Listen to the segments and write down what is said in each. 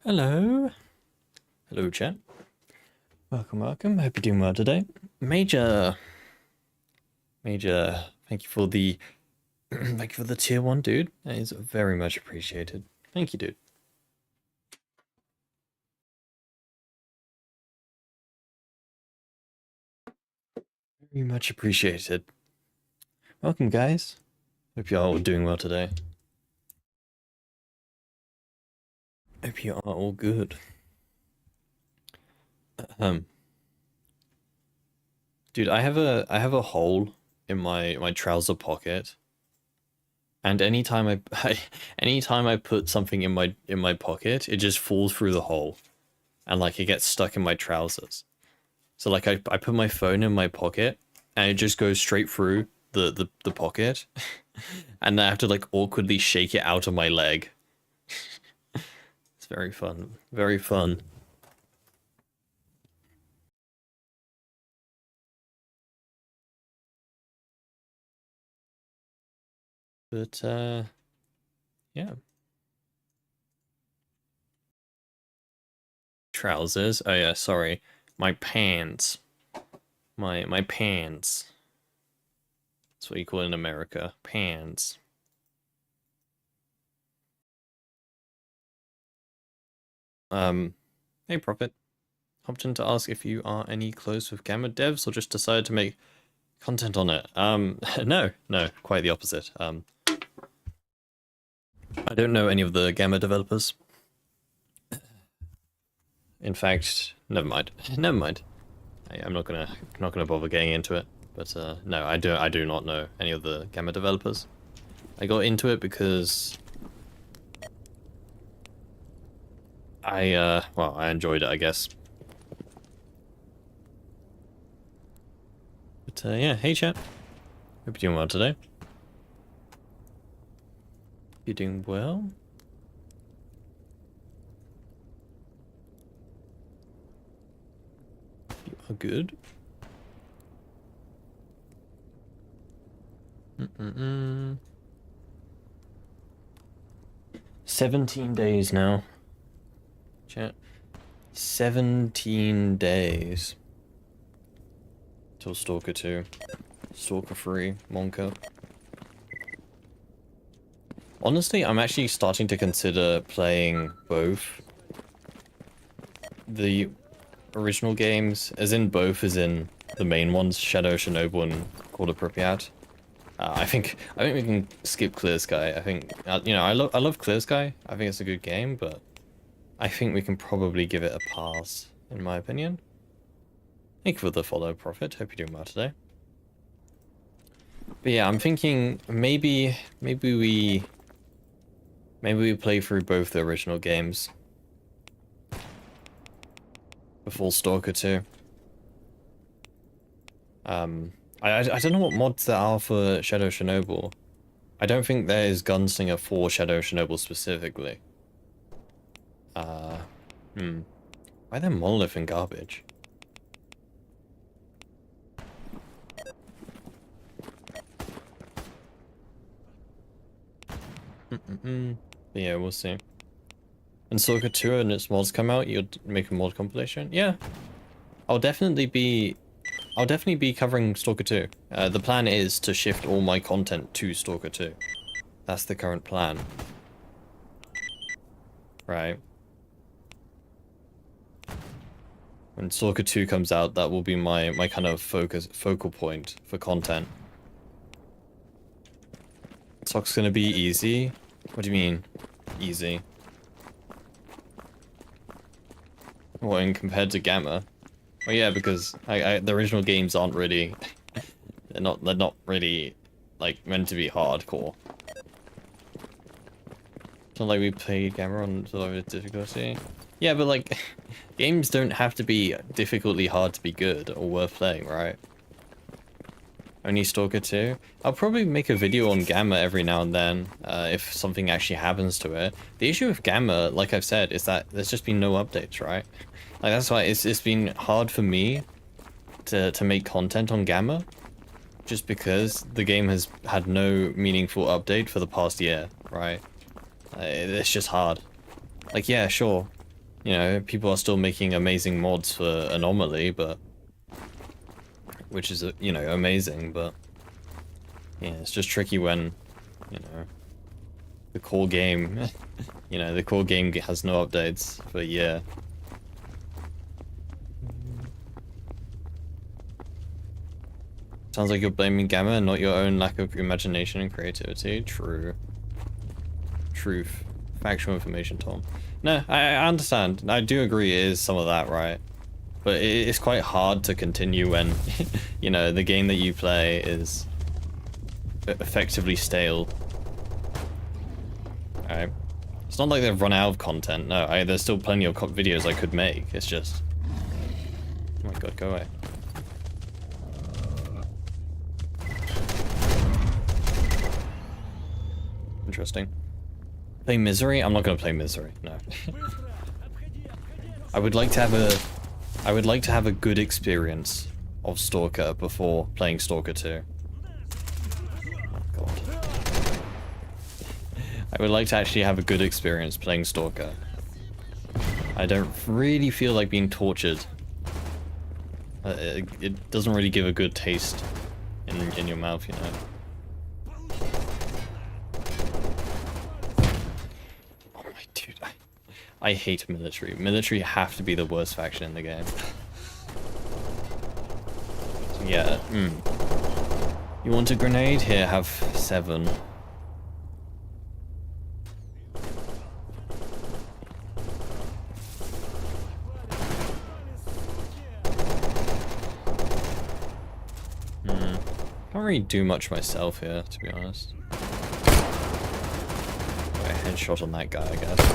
Hello. Hello, chat. Welcome. Hope you're doing well today. Major, thank you for the thank you for the tier 1, dude. That is very much appreciated. Thank you, dude. Very much appreciated. Welcome, guys. Hope you are all doing well today. Hope you are all good. Dude, I have a hole in my trouser pocket, and anytime I put something in my pocket, it just falls through the hole, and like it gets stuck in my trousers. So like I put my phone in my pocket, and it just goes straight through the pocket, and I have to like awkwardly shake it out of my leg. It's very fun. Very fun. But yeah. Trousers. Oh yeah, sorry. My pants. My pants. That's what you call it in America. Pants. Hey Prophet. Hopped in to ask if you are any close with Gamma devs or just decided to make content on it. No, quite the opposite. I don't know any of the Gamma developers. In fact, never mind. I'm not gonna bother getting into it. But no, I do not know any of the Gamma developers. I got into it because I enjoyed it, I guess. But yeah, hey chat. Hope you're doing well today. You're doing well? You are good? 17 days now. Chat. 17 days. Till Stalker 2. Stalker 3. Monka. Honestly, I'm actually starting to consider playing both the original games, as in the main ones, Shadow, Chernobyl, and Call of Pripyat. I think we can skip Clear Sky. I think you know I love Clear Sky. I think it's a good game, but I think we can probably give it a pass, in my opinion. Thank you for the follow, Prophet. Hope you're doing well today. But yeah, I'm thinking maybe we play through both the original games before Stalker 2. I don't know what mods there are for Shadow Chernobyl. I don't think there is Gunslinger for Shadow Chernobyl specifically. Why are there Monolith and garbage? But yeah, we'll see. And Stalker 2 and its mods come out, you'd make a mod compilation? Yeah. I'll definitely be covering Stalker 2. The plan is to shift all my content to Stalker 2. That's the current plan. Right. When Stalker 2 comes out, that will be my kind of focal point for content. Stalker's gonna be easy? What do you mean, easy? Well, in compared to Gamma? Well, yeah, because the original games aren't really, they're not really like meant to be hardcore. It's not like we played Gamma on the low difficulty. Yeah, but like, games don't have to be difficultly hard to be good or worth playing, right? Only Stalker 2? I'll probably make a video on Gamma every now and then, if something actually happens to it. The issue with Gamma, like I've said, is that there's just been no updates, right? Like, that's why it's been hard for me to make content on Gamma, just because the game has had no meaningful update for the past year, right? It's just hard. Like, yeah, sure. You know, people are still making amazing mods for Anomaly, but which is, you know, amazing, but yeah, it's just tricky when, you know, the core game, you know, the core game has no updates for a year. Sounds like you're blaming Gamma and not your own lack of imagination and creativity. True. Truth. Factual information, Tom. No, I understand. I do agree it is some of that, right? But it's quite hard to continue when, you know, the game that you play is effectively stale. Alright. It's not like they've run out of content. No, there's still plenty of videos I could make. It's just... Oh my god, go away. Interesting. Play Misery? I'm not gonna play Misery, no. I would like to have a good experience of Stalker before playing Stalker 2. Oh god. I would like to actually have a good experience playing Stalker. I don't really feel like being tortured. It doesn't really give a good taste in your mouth, you know. I hate military. Military have to be the worst faction in the game. So yeah, You want a grenade? Here, have 7. Can't really do much myself here, to be honest. A headshot on that guy, I guess.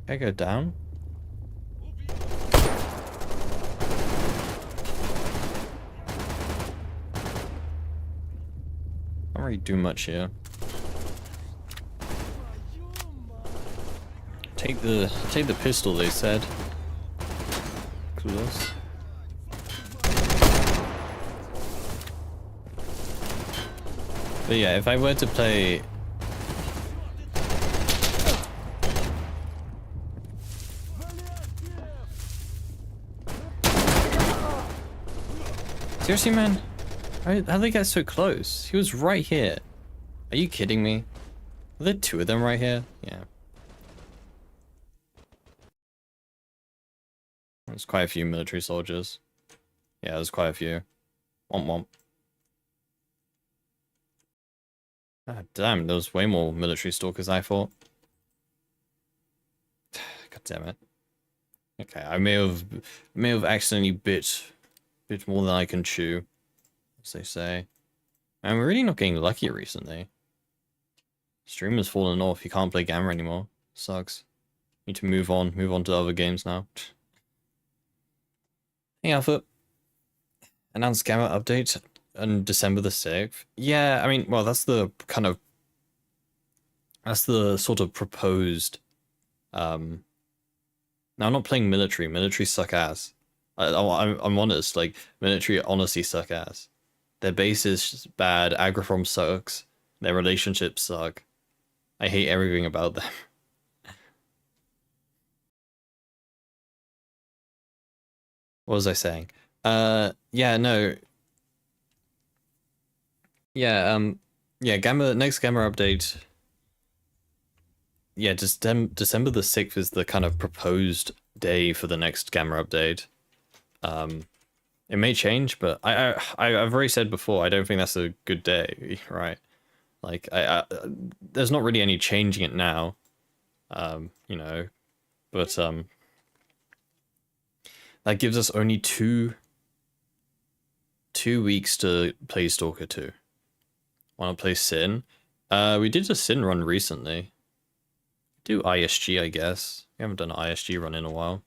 Can I go down? Can't really do much here. Take the pistol, they said. Close. But yeah, if I were to play... Seriously, man? How did they get so close? He was right here. Are you kidding me? Are there 2 of them right here? Yeah. There's quite a few military soldiers. Yeah, there's quite a few. Womp womp. God damn, there was way more military stalkers than I thought. God damn it. Okay, I may have accidentally bit more than I can chew, as they say. And we're really not getting lucky recently. Stream has fallen off. You can't play Gamma anymore. Sucks. Need to move on to other games now. Hey Alpha. Announced Gamma update on December the 6th. Yeah, I mean, well, that's the sort of proposed, Now, I'm not playing military. Military suck ass. I'm honest, like, military honestly suck ass. Their base is bad, Agrifrom sucks, their relationships suck. I hate everything about them. What was I saying? Yeah, no. Yeah, yeah, next Gamma update. Yeah, just December the 6th is the kind of proposed day for the next Gamma update. It may change, but I've already said before, I don't think that's a good day, right? Like, there's not really any changing it now, you know, but, that gives us only two weeks to play Stalker 2. Want to play Sin? We did a Sin run recently. Do ISG, I guess. We haven't done an ISG run in a while.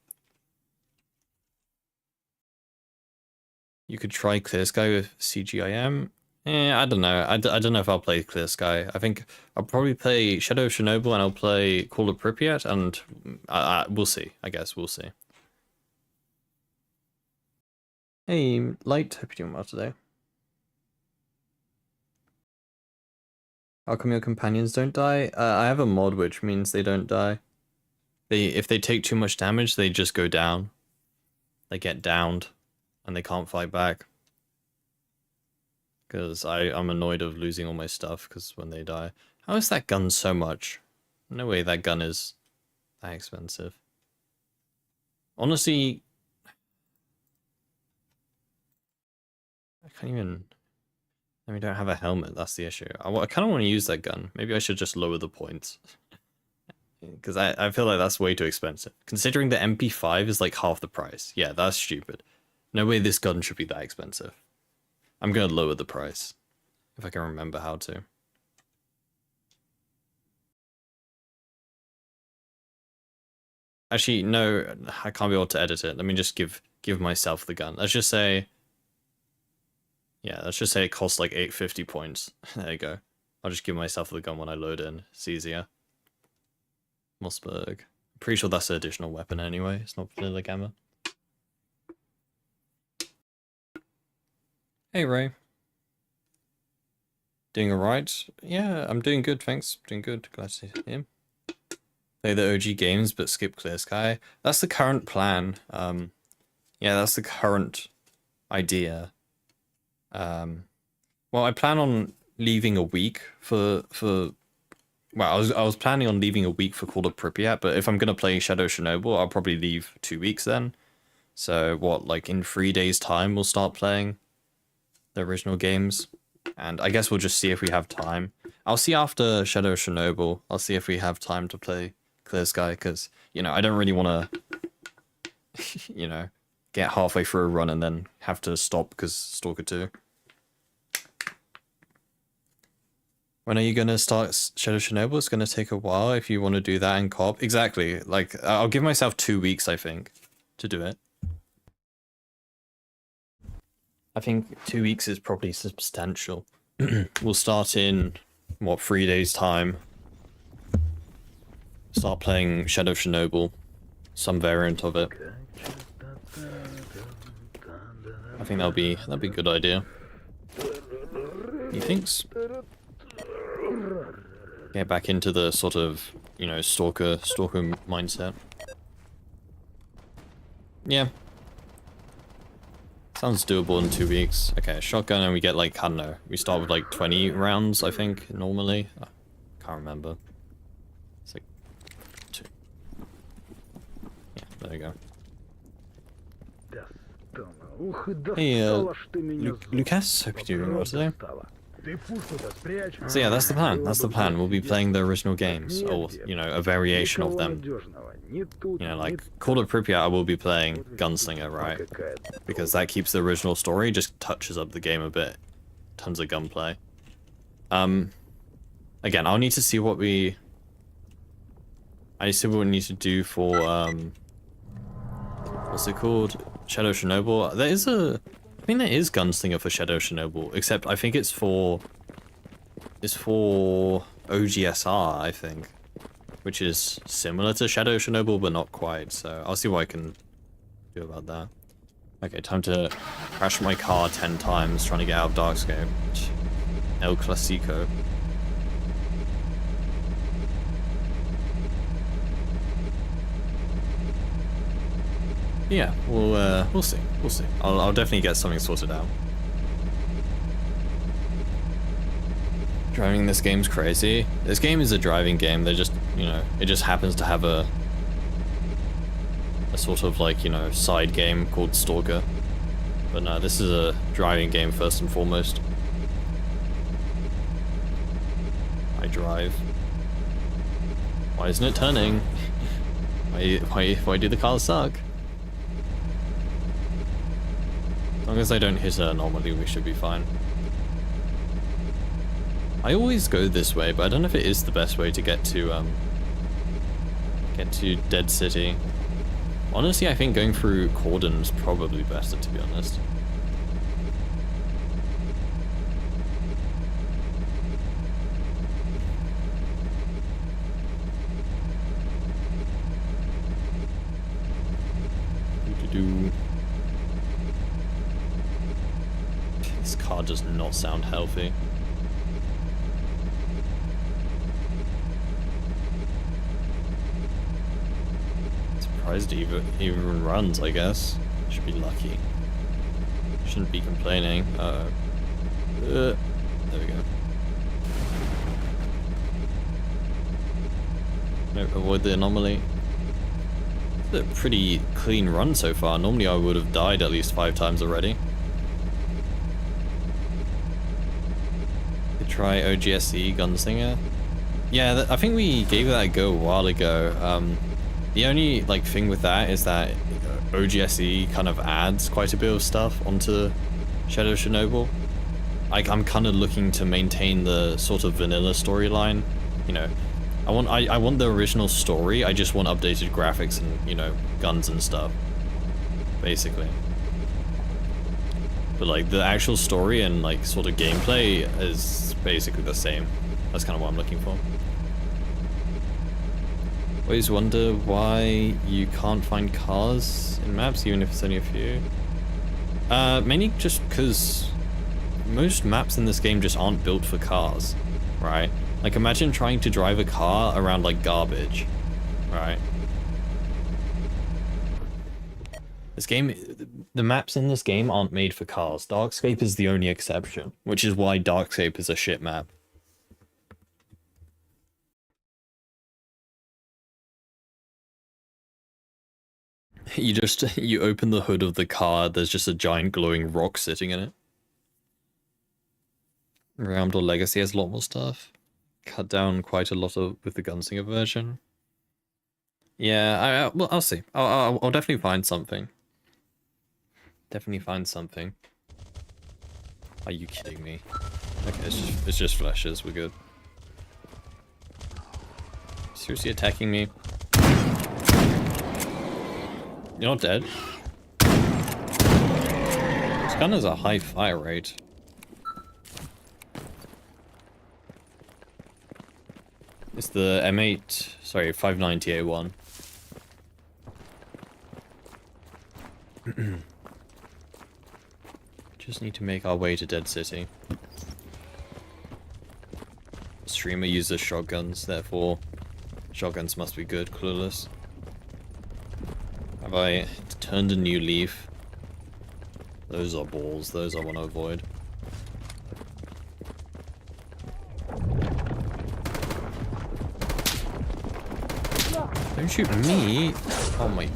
You could try Clear Sky with CGIM. I don't know. I don't know if I'll play Clear Sky. I think I'll probably play Shadow of Chernobyl and I'll play Call of Pripyat, and we'll see. I guess we'll see. Hey, Light, hope you're doing well today. How come your companions don't die? I have a mod which means they don't die. If they take too much damage, they just go down. They get downed, and they can't fight back. Because I'm annoyed of losing all my stuff, because when they die. How is that gun so much? No way that gun is that expensive. Honestly, I can't even... We don't have a helmet, that's the issue. I kind of want to use that gun. Maybe I should just lower the points. Because I feel like that's way too expensive. Considering the MP5 is like half the price. Yeah, that's stupid. No way this gun should be that expensive. I'm going to lower the price. If I can remember how to. Actually, no, I can't be able to edit it. Let me just give myself the gun. Let's just say... Yeah, let's just say it costs like 850 points. There you go. I'll just give myself the gun when I load in. It's easier. Mossberg. Pretty sure that's an additional weapon anyway. It's not vanilla gamma. Hey, Ray. Doing alright? Yeah, I'm doing good, thanks. Doing good. Glad to see him. Play the OG games, but skip Clear Sky. That's the current plan. Yeah, that's the current idea. Well, I plan on leaving a week for well, I was planning on leaving a week for Call of Pripyat, but if I'm gonna play Shadow Chernobyl, I'll probably leave 2 weeks then. So what, like in 3 days' time, we'll start playing the original games, and I guess we'll just see if we have time. I'll see after Shadow Chernobyl. I'll see if we have time to play Clear Sky, because you know I don't really want to, you know, get halfway through a run and then have to stop because Stalker 2. When are you going to start Shadow Chernobyl? It's going to take a while if you want to do that in co-op. Exactly. Like, I'll give myself 2 weeks, I think, to do it. I think 2 weeks is probably substantial. We'll start in, what, 3 days' time. Start playing Shadow Chernobyl. Some variant of it. I think that'll be a good idea. He thinks. Get back into the sort of, you know, stalker mindset. Yeah. Sounds doable in 2 weeks. Okay, shotgun, and we get like, I don't know, we start with like 20 rounds, I think, normally. I can't remember. It's like 2. Yeah, there you go. Hey, Lucas, hope you're doing well today. So yeah, that's the plan. That's the plan. We'll be playing the original games, or, you know, a variation of them. You know, like, Call of Pripyat I will be playing Gunslinger, right? Because that keeps the original story, just touches up the game a bit. Tons of gunplay. Again, I'll need to see what we... I need to see what we need to do for, what's it called? Shadow Chernobyl. There is a... I think there is Gunslinger for Shadow Chernobyl, except I think it's for OGSR, I think, which is similar to Shadow Chernobyl, but not quite, so I'll see what I can do about that. Okay, time to crash my car 10 times trying to get out of Darkscape. El Clasico. Yeah, we'll see. We'll see. I'll definitely get something sorted out. Driving this game's crazy. This game is a driving game. They just, you know, it just happens to have a sort of like, you know, side game called Stalker. But no, this is a driving game first and foremost. I drive. Why isn't it turning? Why do the cars suck? As long as I don't hit an Anomaly, we should be fine. I always go this way, but I don't know if it is the best way to get to Dead City. Honestly, I think going through Cordon's probably better, to be honest. car does not sound healthy. Surprised it even runs, I guess. Should be lucky. Shouldn't be complaining. There we go. No, avoid the anomaly. It's a pretty clean run so far. Normally I would have died at least 5 times already. Could try OGSE Gunslinger. Yeah, I think we gave that a go a while ago. The only like thing with that is that OGSE kind of adds quite a bit of stuff onto Shadow of Chernobyl. Like, I'm kind of looking to maintain the sort of vanilla storyline, you know. I want the original story, I just want updated graphics and, you know, guns and stuff, basically. But like, the actual story and like sort of gameplay is basically the same. That's kind of what I'm looking for. Always wonder why you can't find cars in maps, even if it's only a few. Mainly just because most maps in this game just aren't built for cars, right? Like, imagine trying to drive a car around like garbage, right? This game, the maps in this game aren't made for cars. Darkscape is the only exception, which is why Darkscape is a shit map. You open the hood of the car, there's just a giant glowing rock sitting in it. Realmed or Legacy has a lot more stuff. Cut down quite a lot with the Gunslinger version. Yeah, well, I'll see. I'll definitely find something. Definitely find something. Are you kidding me? Okay, it's just flashes. We're good. Seriously attacking me? You're not dead. This gun has a high fire rate. It's the M8, sorry, 590A1. Just need to make our way to Dead City. Streamer uses shotguns, therefore shotguns must be good, clueless. Have I turned a new leaf? Those are balls, those I want to avoid. Don't shoot me! Oh my...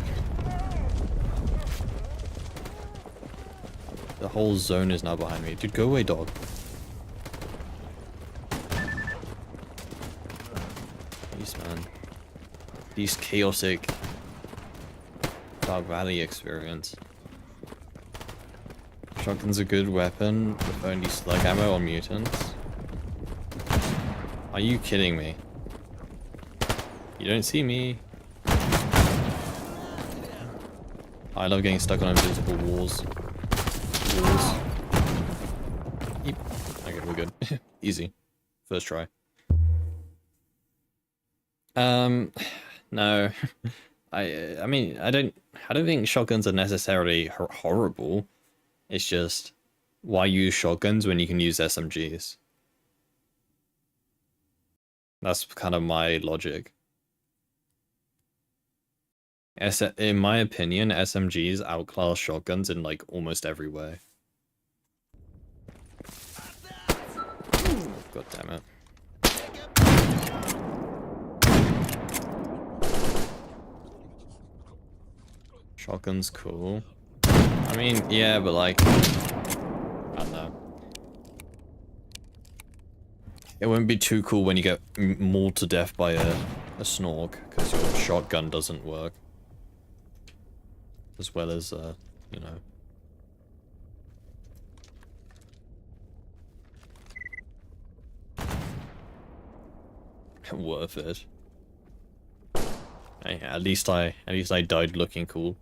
The whole zone is now behind me. Dude, go away, dog. Jeez, man. These chaotic Dark Valley experience. Shotgun's a good weapon with only slug ammo on mutants. Are you kidding me? You don't see me. I love getting stuck on invisible walls. Yep. Okay, we're good. Easy. First try. No. I mean, I don't think shotguns are necessarily horrible. It's just, why use shotguns when you can use SMGs? That's kind of my logic. In my opinion, SMGs outclass shotguns in like almost every way. God damn it. Shotgun's cool. I mean, yeah, but like, I don't know. It wouldn't be too cool when you get mauled to death by a snork, because your shotgun doesn't work. As well as, you know. Worth it. Hey, at least I died looking cool.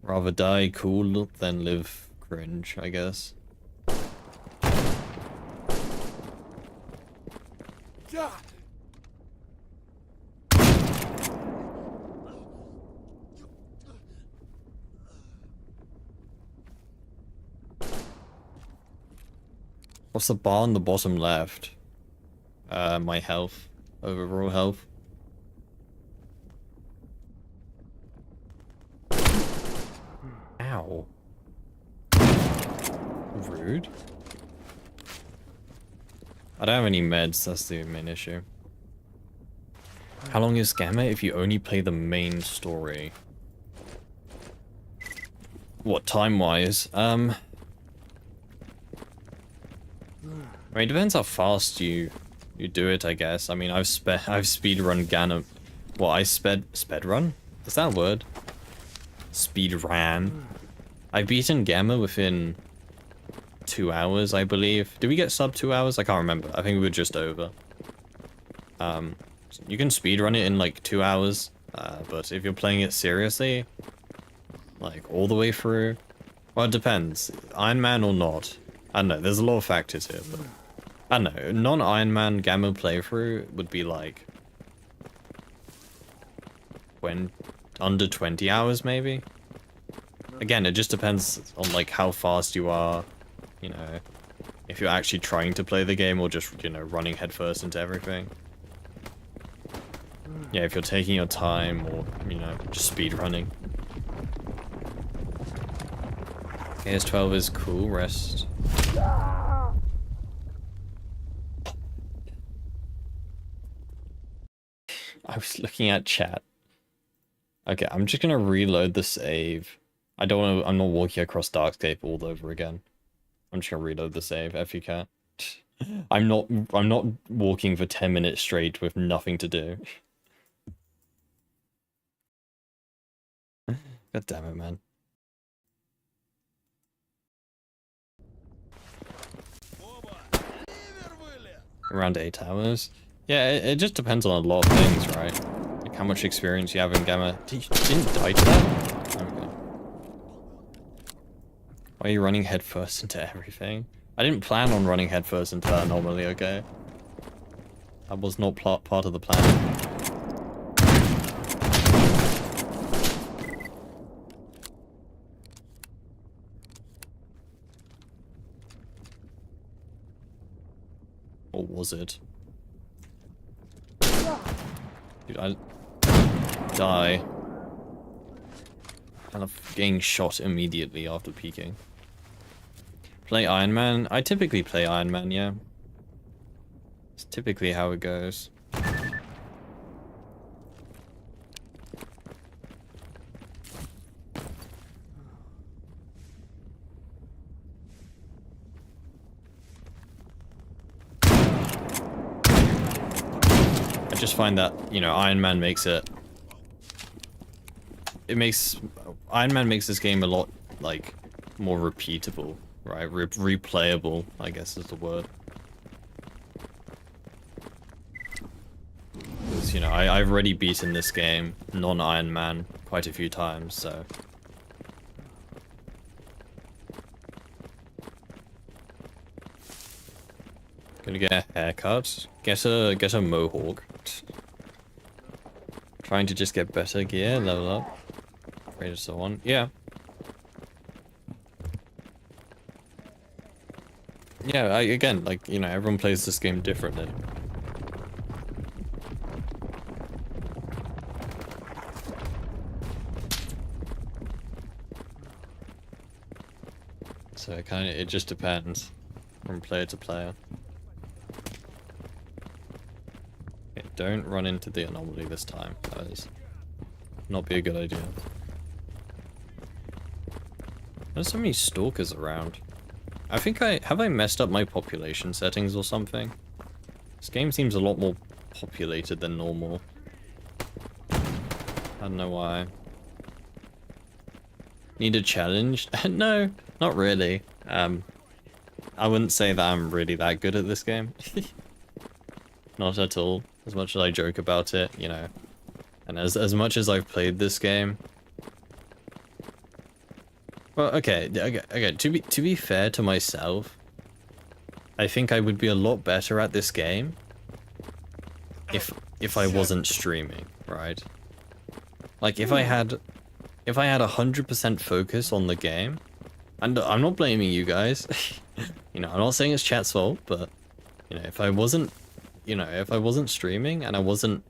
Rather die cool than live cringe, I guess. Yeah. What's the bar on the bottom left? My health. Overall health. Ow. Rude. I don't have any meds, that's the main issue. How long is Gamma if you only play the main story? What, time-wise? I mean, it depends how fast you do it, I guess. I mean, I've speedrun Gamma. What, I sped-run? Is that a word? Speedran. I've beaten Gamma within 2 hours, I believe. Did we get sub 2 hours? I can't remember. I think we were just over. You can speedrun it in like 2 hours, but if you're playing it seriously, like all the way through, well, it depends. Ironman or not. I don't know, there's a lot of factors here, but I don't know. Non-Ironman Gamma playthrough would be like when under 20 hours maybe. Again, it just depends on like how fast you are, you know, if you're actually trying to play the game or just, you know, running headfirst into everything. Yeah, if you're taking your time or, you know, just speed running. AS12 is cool, rest. I was looking at chat. Okay, I'm just gonna reload the save. I'm not walking across Darkscape all over again. I'm just gonna reload the save, FUK. I'm not walking for 10 minutes straight with nothing to do. God damn it, man. Around 8 hours? Yeah, it just depends on a lot of things, right? Like how much experience you have in Gamma. You didn't die to that? There we go. Why are you running headfirst into everything? I didn't plan on running headfirst into that anomaly, okay? That was not part of the plan. Or was it? Dude, I die. Kind of getting shot immediately after peeking. Play Ironman? I typically play Ironman, yeah. It's typically how it goes. I just find that, you know, Ironman makes it... Ironman makes this game a lot, like, more repeatable, right? Replayable, I guess is the word. Because, you know, I've already beaten this game, non-Ironman, quite a few times, so... Gonna get a haircut. Get a mohawk. Trying to just get better gear, level up. Rate and so on. Yeah. Yeah, again, like, you know, everyone plays this game differently. So it just depends from player to player. Okay, don't run into the anomaly this time, guys. Not be a good idea. There's so many stalkers around. I think have I messed up my population settings or something? This game seems a lot more populated than normal. I don't know why. Need a challenge? No, not really. I wouldn't say that I'm really that good at this game. Not at all. As much as I joke about it, you know. And as much as I've played this game. Well, okay. To be fair to myself, I think I would be a lot better at this game if I wasn't streaming, right? Like if I had 100% focus on the game, and I'm not blaming you guys. You You know, I'm not saying it's chat's fault, but, you know, if I wasn't, you know, if I wasn't streaming and I wasn't,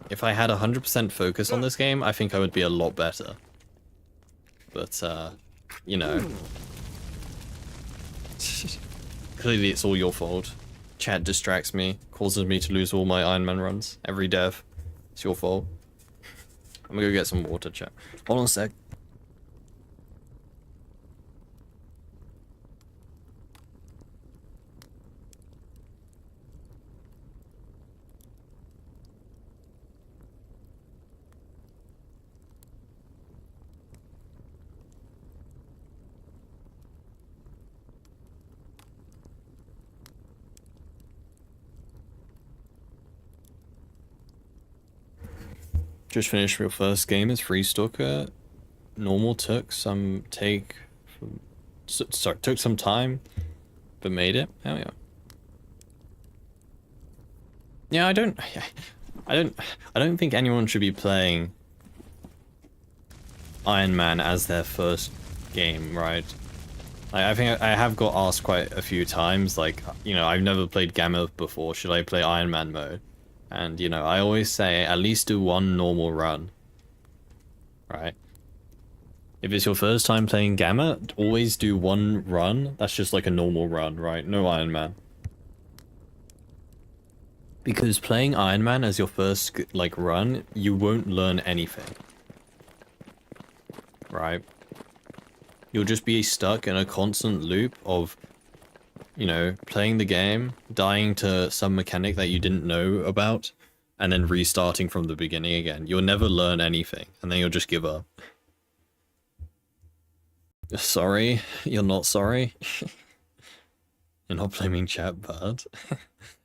if I had 100% focus on this game, I think I would be a lot better. But, you know, clearly it's all your fault. Chat distracts me, causes me to lose all my Ironman runs. Every dev. It's your fault. I'm gonna go get some water, chat. Hold on a sec. Just finished your first game as Free Stalker. Normal took some took some time, but made it. Hell yeah. Yeah, I don't think anyone should be playing Ironman as their first game, right? Like, I think I have got asked quite a few times, like, you know, I've never played Gamma before, should I play Ironman mode? And, you know, I always say, at least do one normal run. Right? If it's your first time playing Gamma, always do one run. That's just like a normal run, right? No Ironman. Because playing Ironman as your first, like, run, you won't learn anything. Right? You'll just be stuck in a constant loop of, you know, playing the game, dying to some mechanic that you didn't know about, and then restarting from the beginning again. You'll never learn anything, and then you'll just give up. Sorry? You're not sorry? You're not blaming chat, but...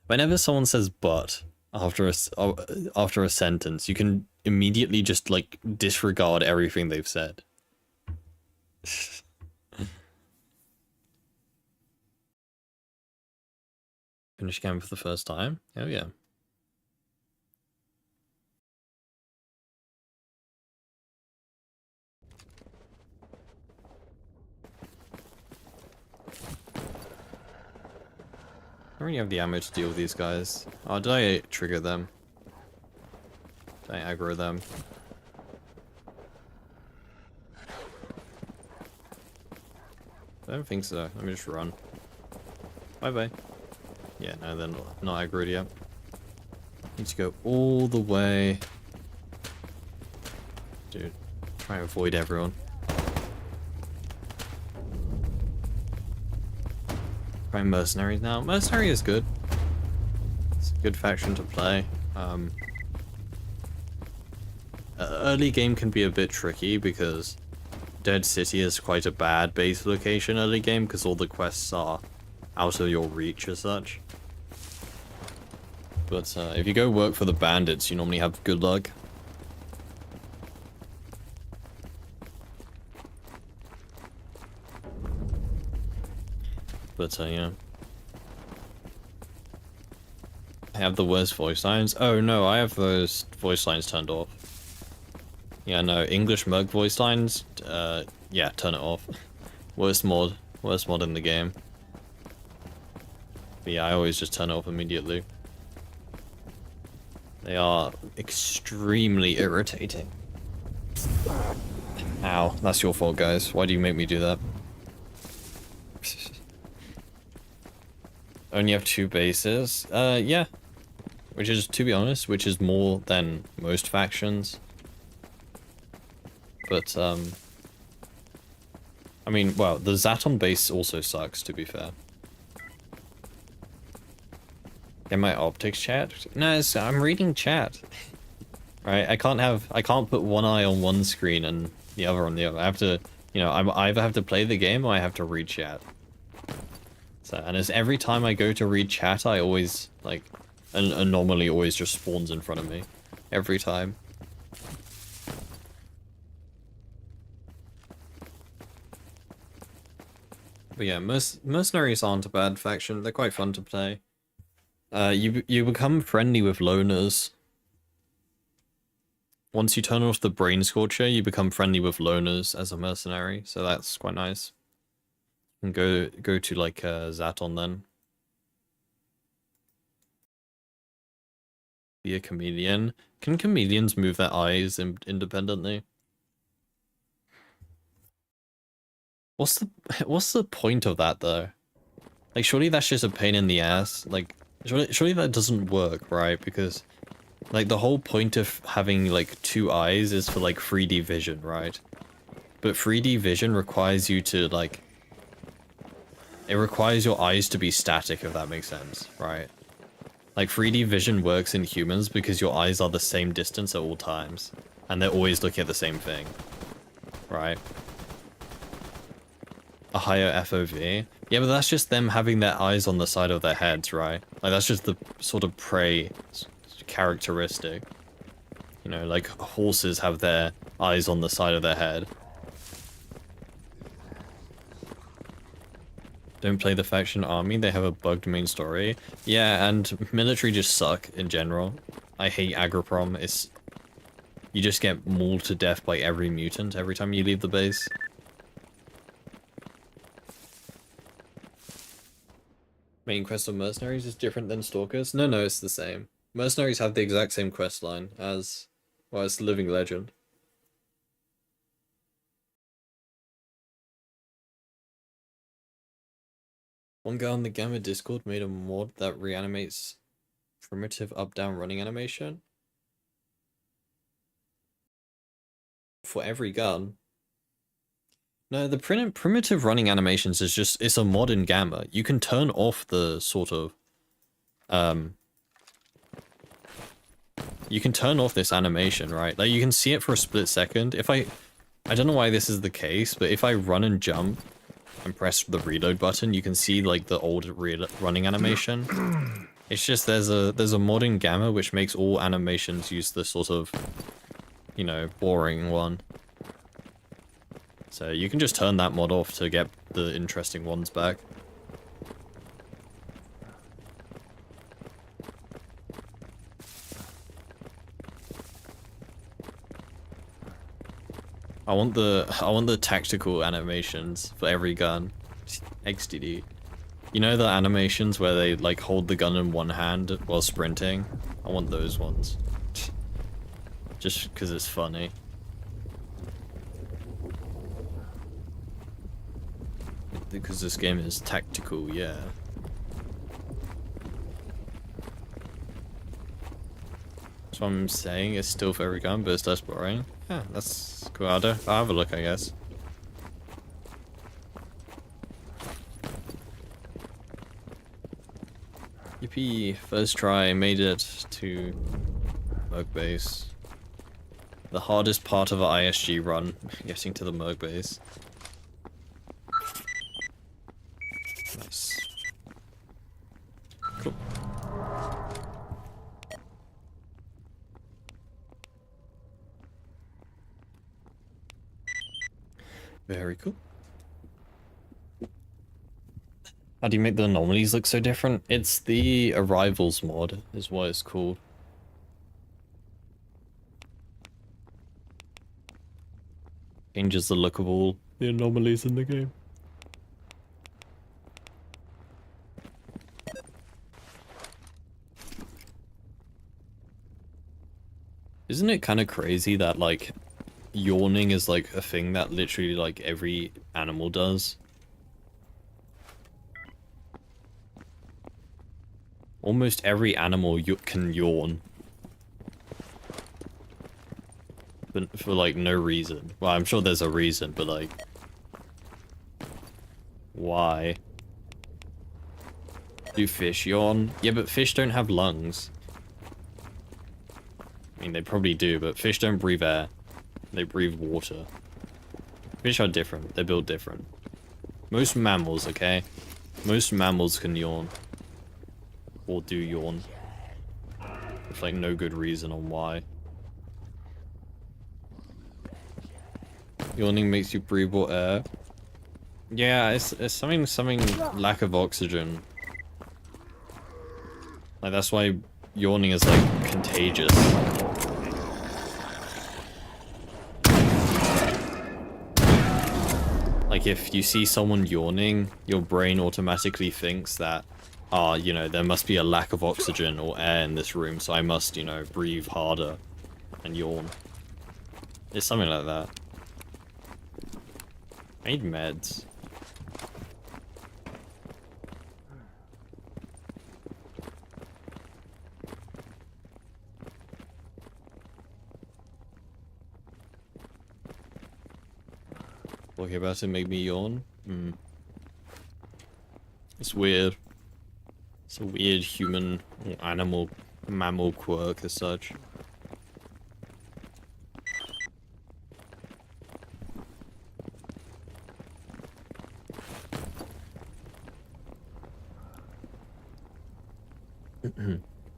Whenever someone says but after a sentence, you can immediately just, like, disregard everything they've said. Finish game for the first time? Oh yeah. I don't really have the ammo to deal with these guys. Oh, did I trigger them? Did I aggro them? I don't think so. Let me just run. Bye-bye. Yeah, no, they're not aggroed yet. Need to go all the way. Dude, try and avoid everyone. Try mercenaries now. Mercenary is good. It's a good faction to play. Early game can be a bit tricky because Dead City is quite a bad base location early game because all the quests are out of your reach as such. But if you go work for the bandits, you normally have good luck. But yeah. I have the worst voice lines. Oh no, I have those voice lines turned off. Yeah, no, English Merc voice lines, yeah, turn it off. Worst mod in the game. But yeah, I always just turn it off immediately. They are extremely irritating. Ow, that's your fault, guys. Why do you make me do that? Only have 2 bases? Yeah. Which is, to be honest, which is more than most factions. But, I mean, well, the Zaton base also sucks, to be fair. Get my optics chat? No, I'm reading chat. Right, I can't put one eye on one screen and the other on the other. I have to, you know, I either have to play the game or I have to read chat. So, and as every time I go to read chat, I always, like, an anomaly always just spawns in front of me. Every time. But yeah, mercenaries aren't a bad faction. They're quite fun to play. You become friendly with loners. Once you turn off the brain scorcher, you become friendly with loners as a mercenary, so that's quite nice. And go to like Zaton then. Be a comedian. Can comedians move their eyes independently? What's the point of that though? Like surely that's just a pain in the ass. Like surely that doesn't work, right? Because like the whole point of having like two eyes is for like 3D vision, right? But 3D vision requires you to like it requires your eyes to be static, if that makes sense, right? Like 3D vision works in humans because your eyes are the same distance at all times and they're always looking at the same thing, right? A higher FOV. Yeah, but that's just them having their eyes on the side of their heads, right? Like that's just the sort of prey characteristic. You know, like horses have their eyes on the side of their head. Don't play the faction army, they have a bugged main story. Yeah, and military just suck in general. I hate Agroprom. You just get mauled to death by every mutant every time you leave the base. Main quest of mercenaries is different than stalkers? No, it's the same. Mercenaries have the exact same quest line as, well, it's the Living Legend. One guy on the Gamma Discord made a mod that reanimates primitive up-down running animation for every gun. No, the primitive running animations is just, it's a mod in Gamma. You can turn off the sort of, you can turn off this animation, right? Like you can see it for a split second. If I don't know why this is the case, but if I run and jump and press the reload button, you can see like the old running animation. It's just there's a mod in Gamma which makes all animations use the sort of, you know, boring one. So you can just turn that mod off to get the interesting ones back. I want the tactical animations for every gun. XDD. You know the animations where they like hold the gun in one hand while sprinting? I want those ones. Just because it's funny. Because this game is tactical, yeah. That's what I'm saying, it's still for every gun, but it's less boring. Yeah, that's cool. I'll have a look, I guess. Yippee, first try, made it to Merc base. The hardest part of an ISG run, getting to the Merc base. Nice. Cool. Very cool. How do you make the anomalies look so different? It's the Arrivals mod, is what it's called. Changes the look of all the anomalies in the game. Isn't it kind of crazy that, like, yawning is, like, a thing that literally, like, every animal does? Almost every animal can yawn. But for, like, no reason. Well, I'm sure there's a reason, but, like... Why? Do fish yawn? Yeah, but fish don't have lungs. I mean, they probably do, but fish don't breathe air. They breathe water. Fish are different. They're built different. Most mammals, okay? Most mammals can yawn. Or do yawn. With, like, no good reason on why. Yawning makes you breathe more air. Yeah, it's something lack of oxygen. Like, that's why yawning is, like, contagious. Like, Like, if you see someone yawning, your brain automatically thinks that, ah, you know, there must be a lack of oxygen or air in this room, so I must, you know, breathe harder and yawn. It's something like that. I need meds. Talking about it make me yawn? Hmm. It's weird. It's a weird human or animal, mammal quirk as such.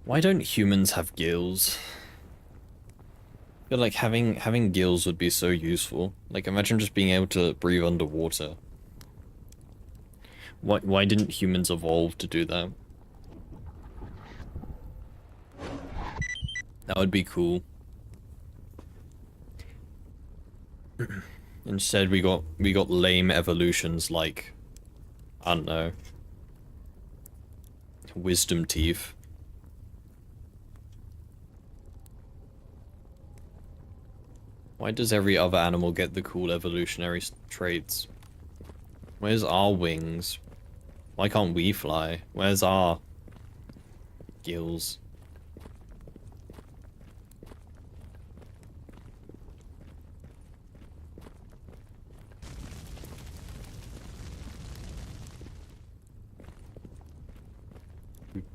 Why don't humans have gills? I feel like having gills would be so useful. Like, imagine just being able to breathe underwater. Why didn't humans evolve to do that? That would be cool. Instead, we got lame evolutions like, I don't know, wisdom teeth. Why does every other animal get the cool evolutionary traits? Where's our wings? Why can't we fly? Where's our gills?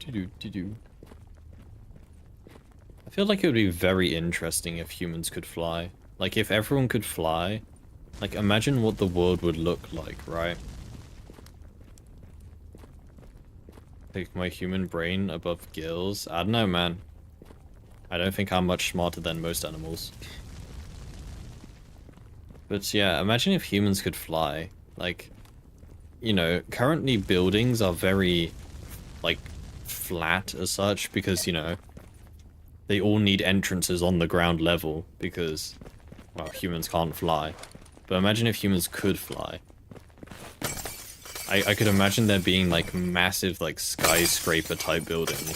I feel like it would be very interesting if humans could fly. Like, if everyone could fly, like, imagine what the world would look like, right? Like, my human brain above gills? I don't know, man. I don't think I'm much smarter than most animals. But yeah, imagine if humans could fly. Like, you know, currently buildings are very, like, flat as such because, you know, they all need entrances on the ground level because, well, humans can't fly. But imagine if humans could fly. I could imagine there being, like, massive, like, skyscraper type buildings.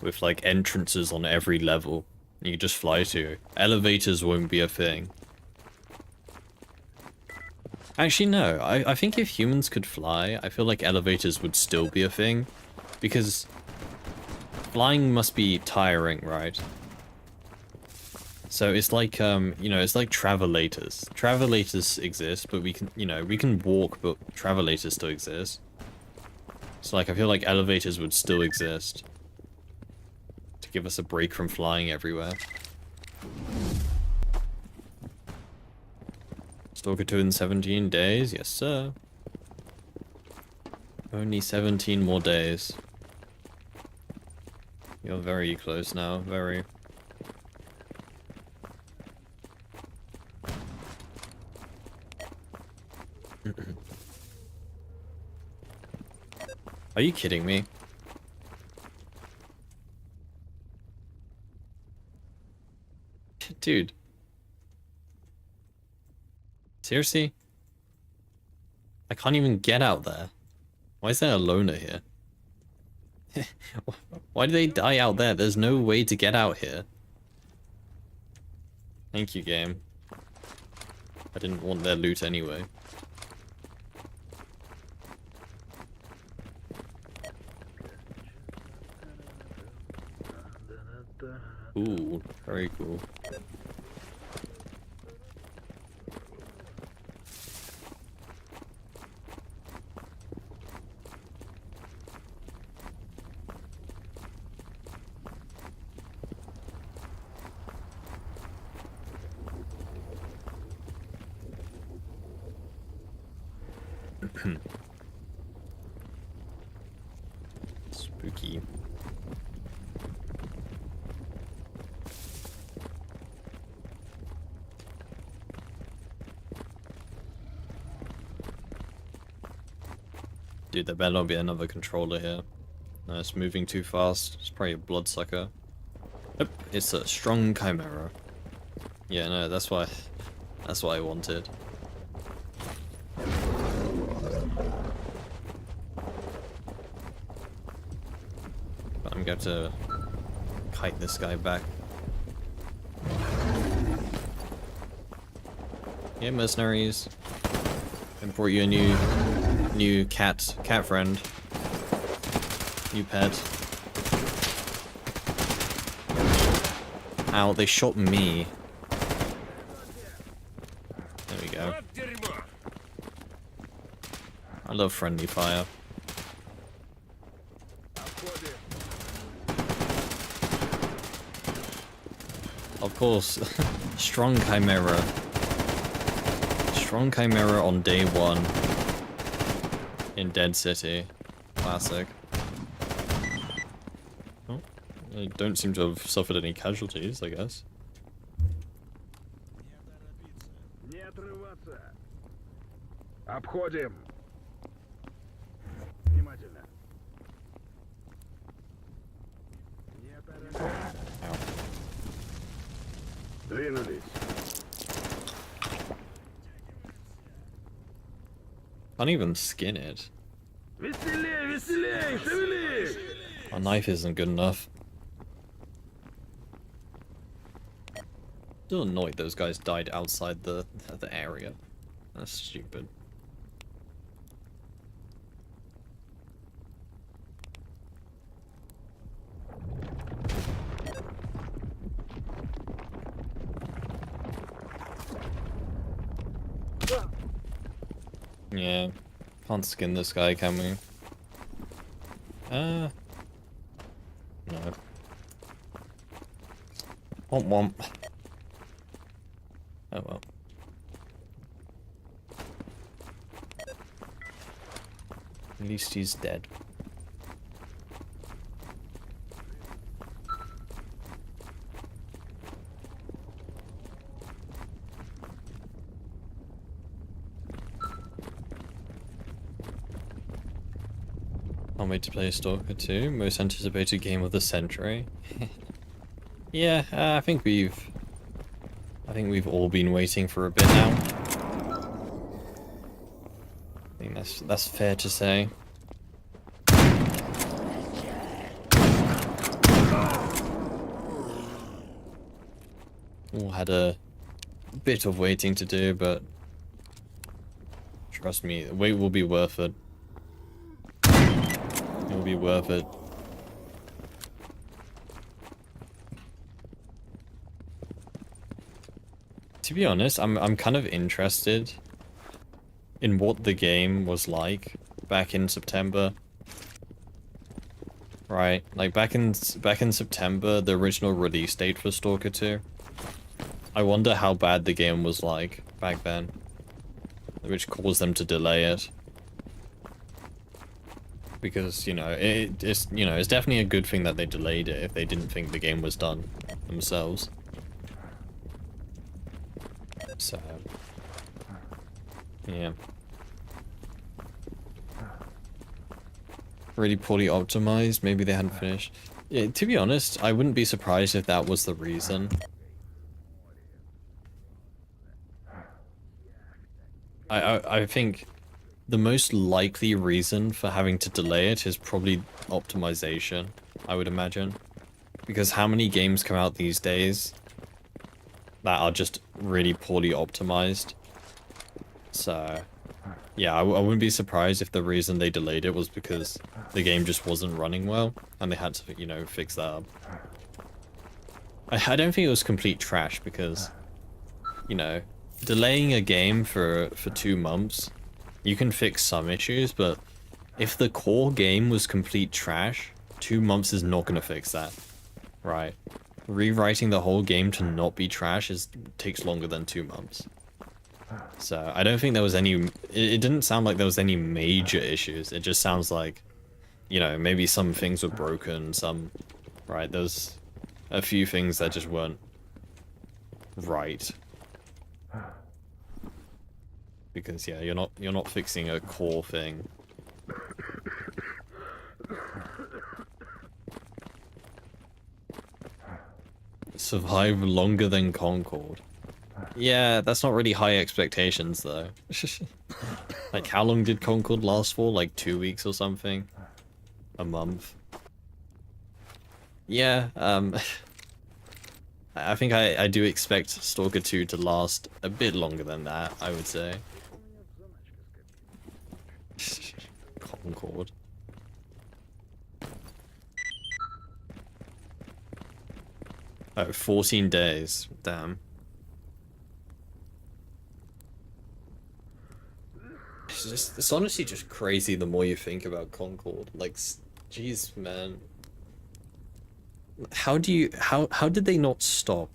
With, like, entrances on every level. You just fly to. Elevators won't be a thing. Actually, no. I think if humans could fly, I feel like elevators would still be a thing. Because flying must be tiring, right? So it's like, you know, it's like travelators. Travelators exist, but we can, you know, we can walk, but travelators still exist. So, like, I feel like elevators would still exist. To give us a break from flying everywhere. Stalker 2 in 17 days? Yes, sir. Only 17 more days. You're very close now, very. Are you kidding me? Dude. Seriously? I can't even get out there. Why is there a loner here? Why do they die out there? There's no way to get out here. Thank you, game. I didn't want their loot anyway. Ooh, very cool. Spooky. Dude, there better not be another controller here. No, it's moving too fast. It's probably a bloodsucker. Oh, it's a strong chimera. Yeah, no, that's why I wanted. But I'm going to kite this guy back. Yeah, mercenaries. I brought you a new cat friend. New pet. Ow, they shot me. There we go. I love friendly fire. Of course, strong chimera. Strong chimera on day 1 in Dead City. Classic. Oh, I don't seem to have suffered any casualties, I guess. Обходим. Внимательно. Двинулись. Can't even skin it. Веселей, веселей, шевелись! My knife isn't good enough. Still annoyed those guys died outside the area. That's stupid. Yeah, can't skin this guy, can we? No. Womp womp. Oh well. At least he's dead. Can't wait to play Stalker 2. Most anticipated game of the century. Yeah, I think we've all been waiting for a bit now. I think that's fair to say. All had a bit of waiting to do, but trust me, the wait will be worth it. It will be worth it. To be honest, I'm kind of interested in what the game was like back in September. Right, like back in September, the original release date for Stalker 2. I wonder how bad the game was like back then, which caused them to delay it. Because, you know, it's definitely a good thing that they delayed it if they didn't think the game was done themselves. So, yeah. Really poorly optimized, maybe they hadn't finished. Yeah, to be honest, I wouldn't be surprised if that was the reason. I think the most likely reason for having to delay it is probably optimization, I would imagine. Because how many games come out these days that are just really poorly optimized? So, yeah, I wouldn't be surprised if the reason they delayed it was because the game just wasn't running well, and they had to, you know, fix that up. I don't think it was complete trash because, you know, delaying a game for 2 months, you can fix some issues, but if the core game was complete trash, 2 months is not going to fix that, right? Rewriting the whole game to not be trash takes longer than 2 months. So I don't think there was any, it didn't sound like there was any major issues. It just sounds like, you know, maybe some things were broken, right, there's a few things that just weren't right. Because yeah, you're not fixing a core thing. Survive longer than Concord. Yeah, that's not really high expectations though. Like, how long did Concord last for? Like 2 weeks or something? A month? Yeah, I think I do expect Stalker 2 to last a bit longer than that, I would say. Concord. Oh, 14 days. Damn. It's honestly just crazy the more you think about Concord. Like, jeez, man. How did they not stop?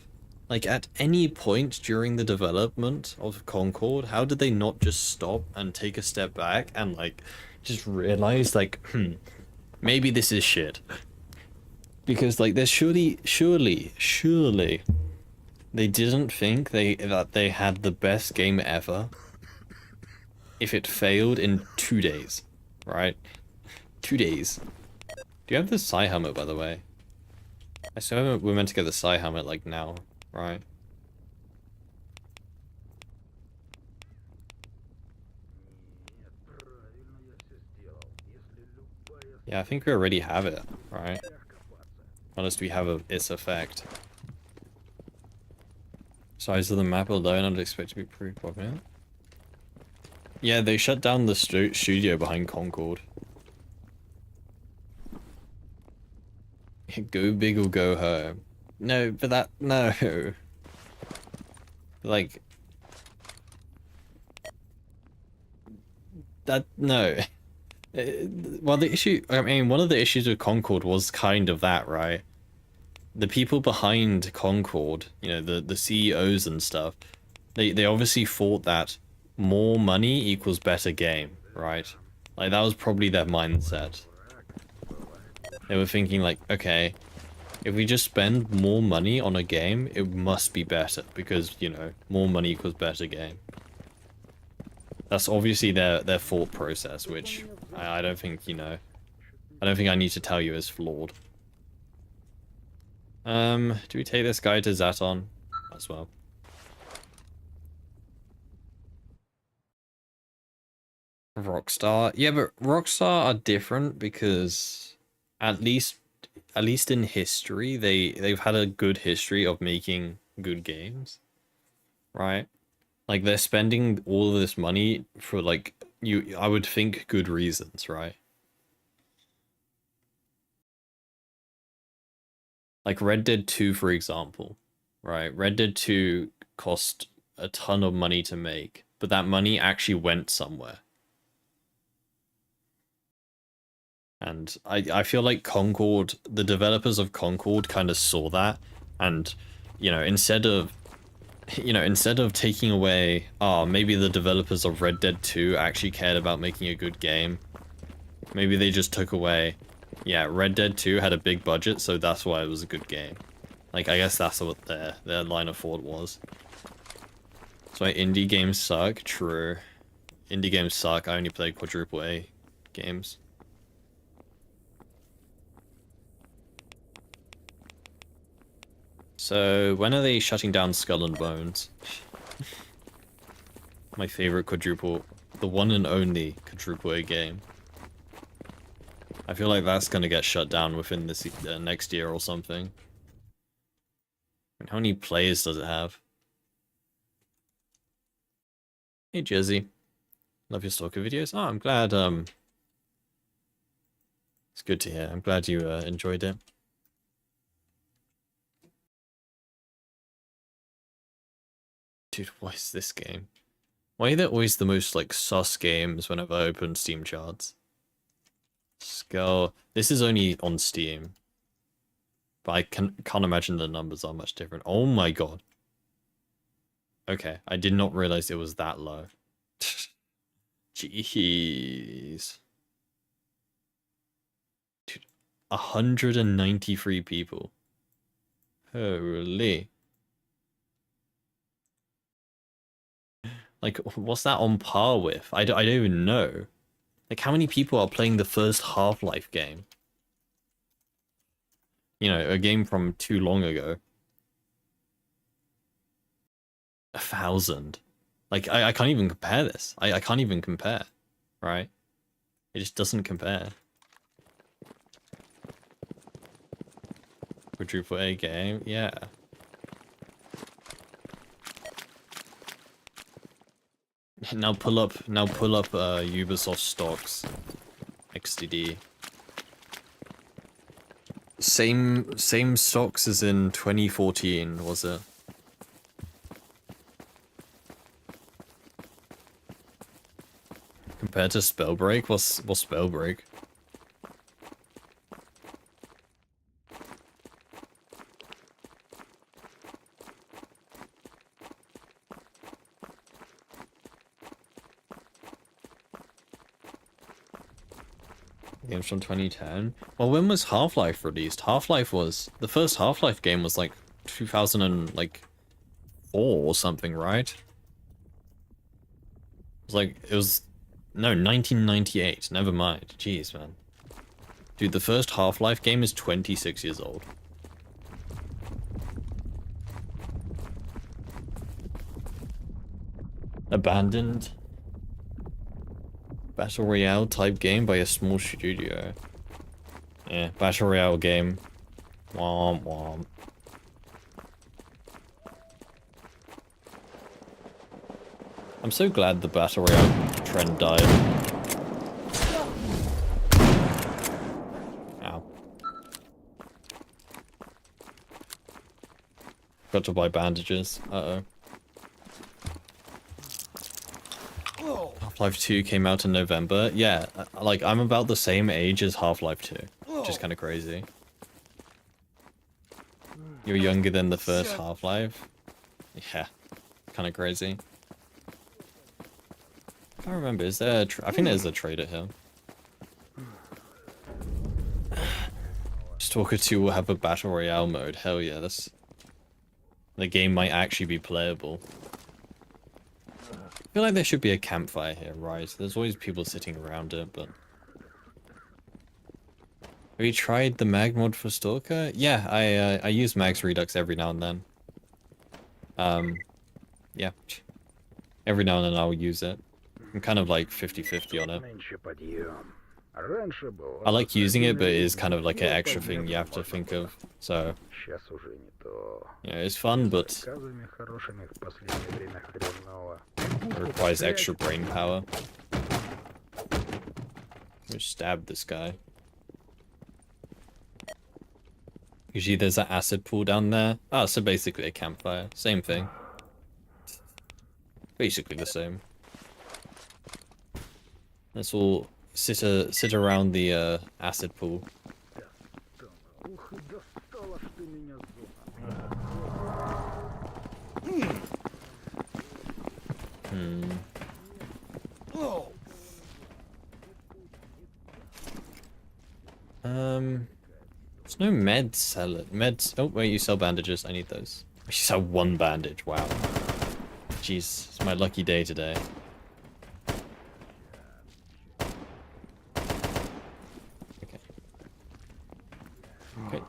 Like, at any point during the development of Concord, how did they not just stop and take a step back and, like, just realize, like, maybe this is shit? Because, like, there's surely, they didn't think that they had the best game ever if it failed in 2 days, right? 2 days. Do you have the Psy helmet, by the way? I saw we're meant to get the Psy helmet, like, now, right? Yeah, I think we already have it, right? Unless we have its effect. Size of the map alone, I'd expect to be pretty popular. Yeah, they shut down the studio behind Concord. Go big or go home. No, but that, no. Like, that, no. Well, the issue, I mean, one of the issues with Concord was kind of that, right? The people behind Concord, you know, the CEOs and stuff, they obviously thought that more money equals better game, right? Like, that was probably their mindset. They were thinking like, okay, if we just spend more money on a game, it must be better because, you know, more money equals better game. That's obviously their thought process, which I don't think, you know, I don't think I need to tell you is flawed. Do we take this guy to Zaton as well? Rockstar? Yeah, but Rockstar are different because at least in history, they've had a good history of making good games, right? Like, they're spending all of this money for, like, I would think good reasons, right? Like Red Dead 2, for example, right? Red Dead 2 cost a ton of money to make, but that money actually went somewhere. And I feel like Concord, the developers of Concord kind of saw that, and, you know, instead of taking away, maybe the developers of Red Dead 2 actually cared about making a good game. Maybe they just took away, yeah, Red Dead 2 had a big budget, so that's why it was a good game. Like, I guess that's what their line of thought was. That's why indie games suck. True. Indie games suck. I only play quadruple A games. So, when are they shutting down Skull and Bones? My favorite quadruple, the one and only quadruple A game. I feel like that's gonna get shut down within this next year or something. And how many players does it have? Hey Jersey, love your Stalker videos. Oh, I'm glad. It's good to hear. I'm glad you enjoyed it. Dude, what is this game? Why are there always the most, like, sus games whenever I open Steam charts? Skull. This is only on Steam. But I can't imagine the numbers are much different. Oh my god. Okay, I did not realize it was that low. Jeez. Dude, 193 people. Holy. Like, what's that on par with? I don't even know. Like, how many people are playing the first Half-Life game? You know, a game from too long ago. 1,000. Like, I can't even compare this. I can't even compare, right? It just doesn't compare. Quadruple A game, yeah. Now pull up Ubisoft stocks. XDD. Same stocks as in 2014, was it? Compared to Spellbreak? What's Spellbreak? Games from 2010. Well, when was Half-Life released? The first Half-Life game was like 2004 or something, right? It was no, 1998. Never mind. Jeez, man. Dude, the first Half-Life game is 26 years old. Abandoned Battle Royale type game by a small studio. Yeah, Battle Royale game. Womp womp. I'm so glad the Battle Royale trend died. Ow. Got to buy bandages. Uh-oh. Half-Life 2 came out in November. Yeah, like, I'm about the same age as Half-Life 2. Which is kind of crazy. You're younger than the first Half-Life? Yeah, kind of crazy. I can't remember, is there I think there's a trader here. Stalker 2 will have a Battle Royale mode. Hell yeah, the game might actually be playable. I feel like there should be a campfire here, right? There's always people sitting around it, but... Have you tried the mag mod for Stalker? Yeah, I use Max Redux every now and then. Yeah. Every now and then I'll use it. I'm kind of like 50-50 on it. I like using it, but it is kind of like an extra thing you have to think of. So, yeah, it's fun, but it requires extra brain power. Just stab this guy. Usually there's an acid pool down there. Ah, so basically a campfire. Same thing. Basically the same. Let's all sit around the acid pool. There's no meds sell it. Meds. Oh wait, you sell bandages. I need those. You sell one bandage. Wow. Jeez, it's my lucky day today. Okay. Okay.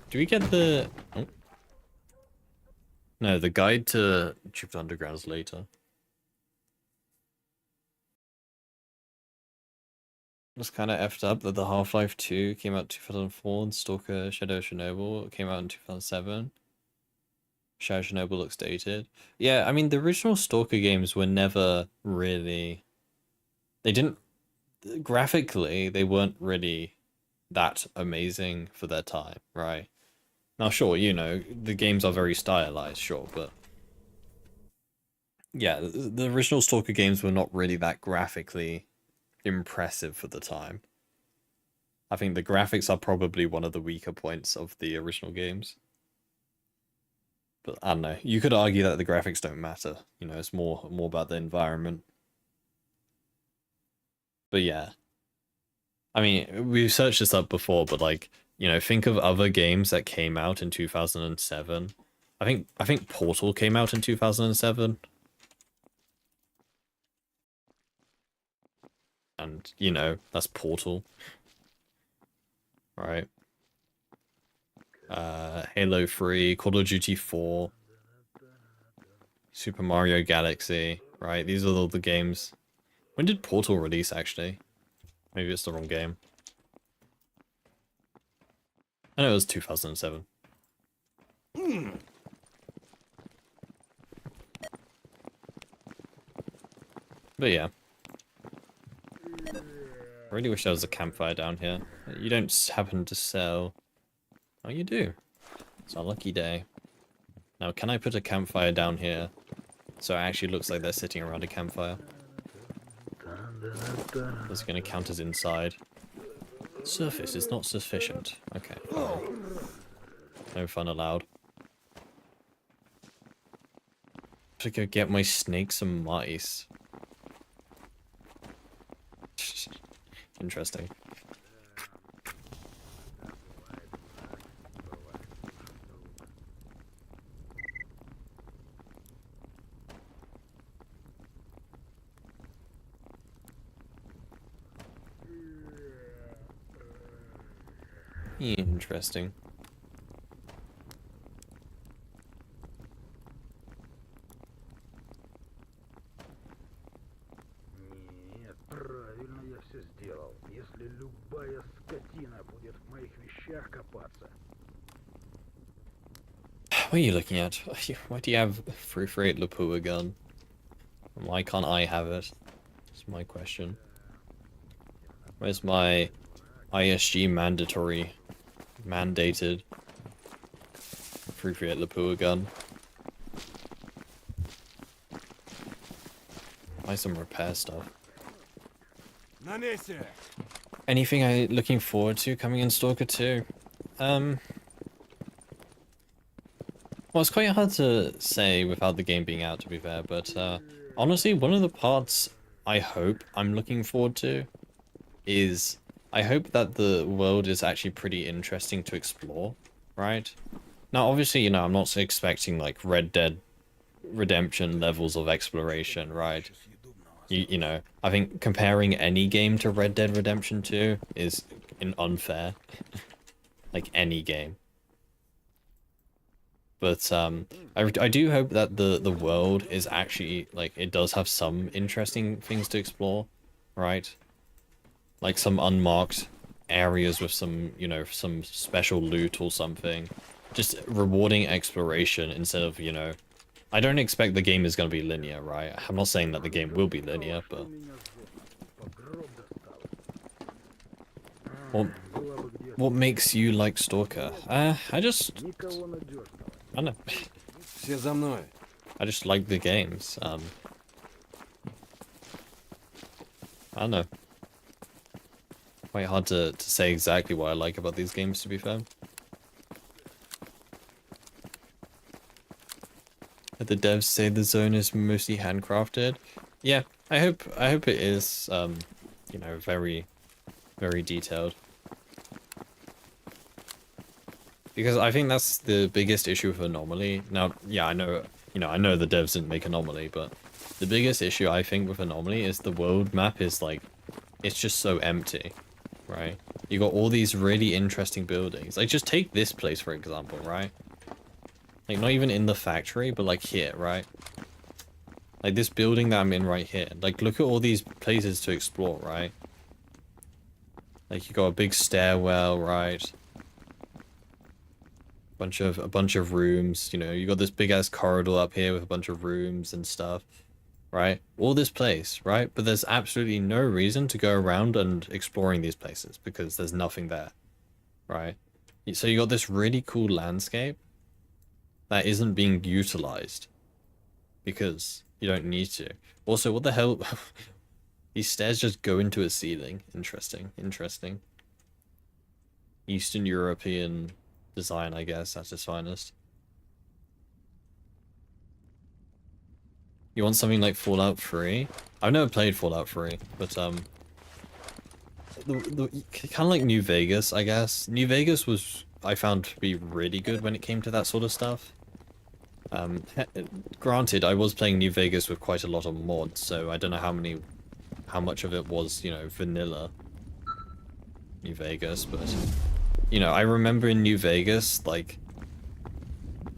Do we get the? Oh. No, the guide to Chipped Underground's later. It's kind of effed up that the Half-Life 2 came out in 2004 and Stalker Shadow of Chernobyl came out in 2007. Shadow of Chernobyl looks dated. Yeah, I mean, the original Stalker games were never really... They didn't... Graphically, they weren't really that amazing for their time, right? Now, sure, you know, the games are very stylized, sure, but... Yeah, the original Stalker games were not really that graphically impressive for the time. I think the graphics are probably one of the weaker points of the original games. But I don't know. You could argue that the graphics don't matter. You know, it's more about the environment. But yeah. I mean, we've searched this up before, but like, you know, think of other games that came out in 2007. I think Portal came out in 2007. And, you know, that's Portal. Right. Halo 3, Call of Duty 4. Super Mario Galaxy, right? These are all the games. When did Portal release, actually? Maybe it's the wrong game. I know it was 2007. But yeah. I really wish there was a campfire down here. You don't happen to sell... Oh, you do. It's a lucky day. Now, can I put a campfire down here so it actually looks like they're sitting around a campfire? That's going to count as inside. Surface is not sufficient. Okay, fine. No fun allowed. To go get my snakes and mice. Interesting. Interesting. Нет, правильно я все сделал. Если любая скотина будет в моих вещах копаться. What are you looking at? Why do you have 338 Lapua gun? Why can't I have it? That's my question. Where's my ISG mandated 338 Lapua gun? Buy some repair stuff. Anything looking forward to coming in Stalker 2? Well, it's quite hard to say without the game being out, to be fair, but honestly, one of the parts I'm looking forward to is I hope that the world is actually pretty interesting to explore, right? Now, obviously, you know, I'm not expecting like Red Dead Redemption levels of exploration, right? You know, I think comparing any game to Red Dead Redemption 2 is unfair. Like any game. But I do hope that the world is actually, like, it does have some interesting things to explore, right? Like some unmarked areas with some, you know, some special loot or something. Just rewarding exploration instead of, you know... I don't expect the game is going to be linear, right? I'm not saying that the game will be linear, but... What makes you like Stalker? I don't know. I just like the games. I don't know. Quite hard to say exactly what I like about these games, to be fair. The devs say the zone is mostly handcrafted. Yeah, I hope it is. You know, very, very detailed. Because I think that's the biggest issue with Anomaly. Now, yeah, I know, you know, I know the devs didn't make Anomaly, but the biggest issue I think with Anomaly is the world map is like, it's just so empty, right? You got all these really interesting buildings. Like, just take this place, for example, right? Like, not even in the factory, but like here, right? Like this building that I'm in right here. Like, look at all these places to explore, right? Like, you got a big stairwell, right? A bunch of rooms, you know, you got this big ass corridor up here with a bunch of rooms and stuff, right? All this place, right? But there's absolutely no reason to go around and exploring these places because there's nothing there, right? So you got this really cool landscape that isn't being utilized because you don't need to. Also, what the hell? These stairs just go into a ceiling. Interesting, interesting. Eastern European design, I guess, at its finest. You want something like Fallout 3? I've never played Fallout 3, but kind of like New Vegas, I guess. New Vegas was, I found, to be really good when it came to that sort of stuff. Granted, I was playing New Vegas with quite a lot of mods, so I don't know how much of it was, you know, vanilla New Vegas, but, you know, I remember in New Vegas, like,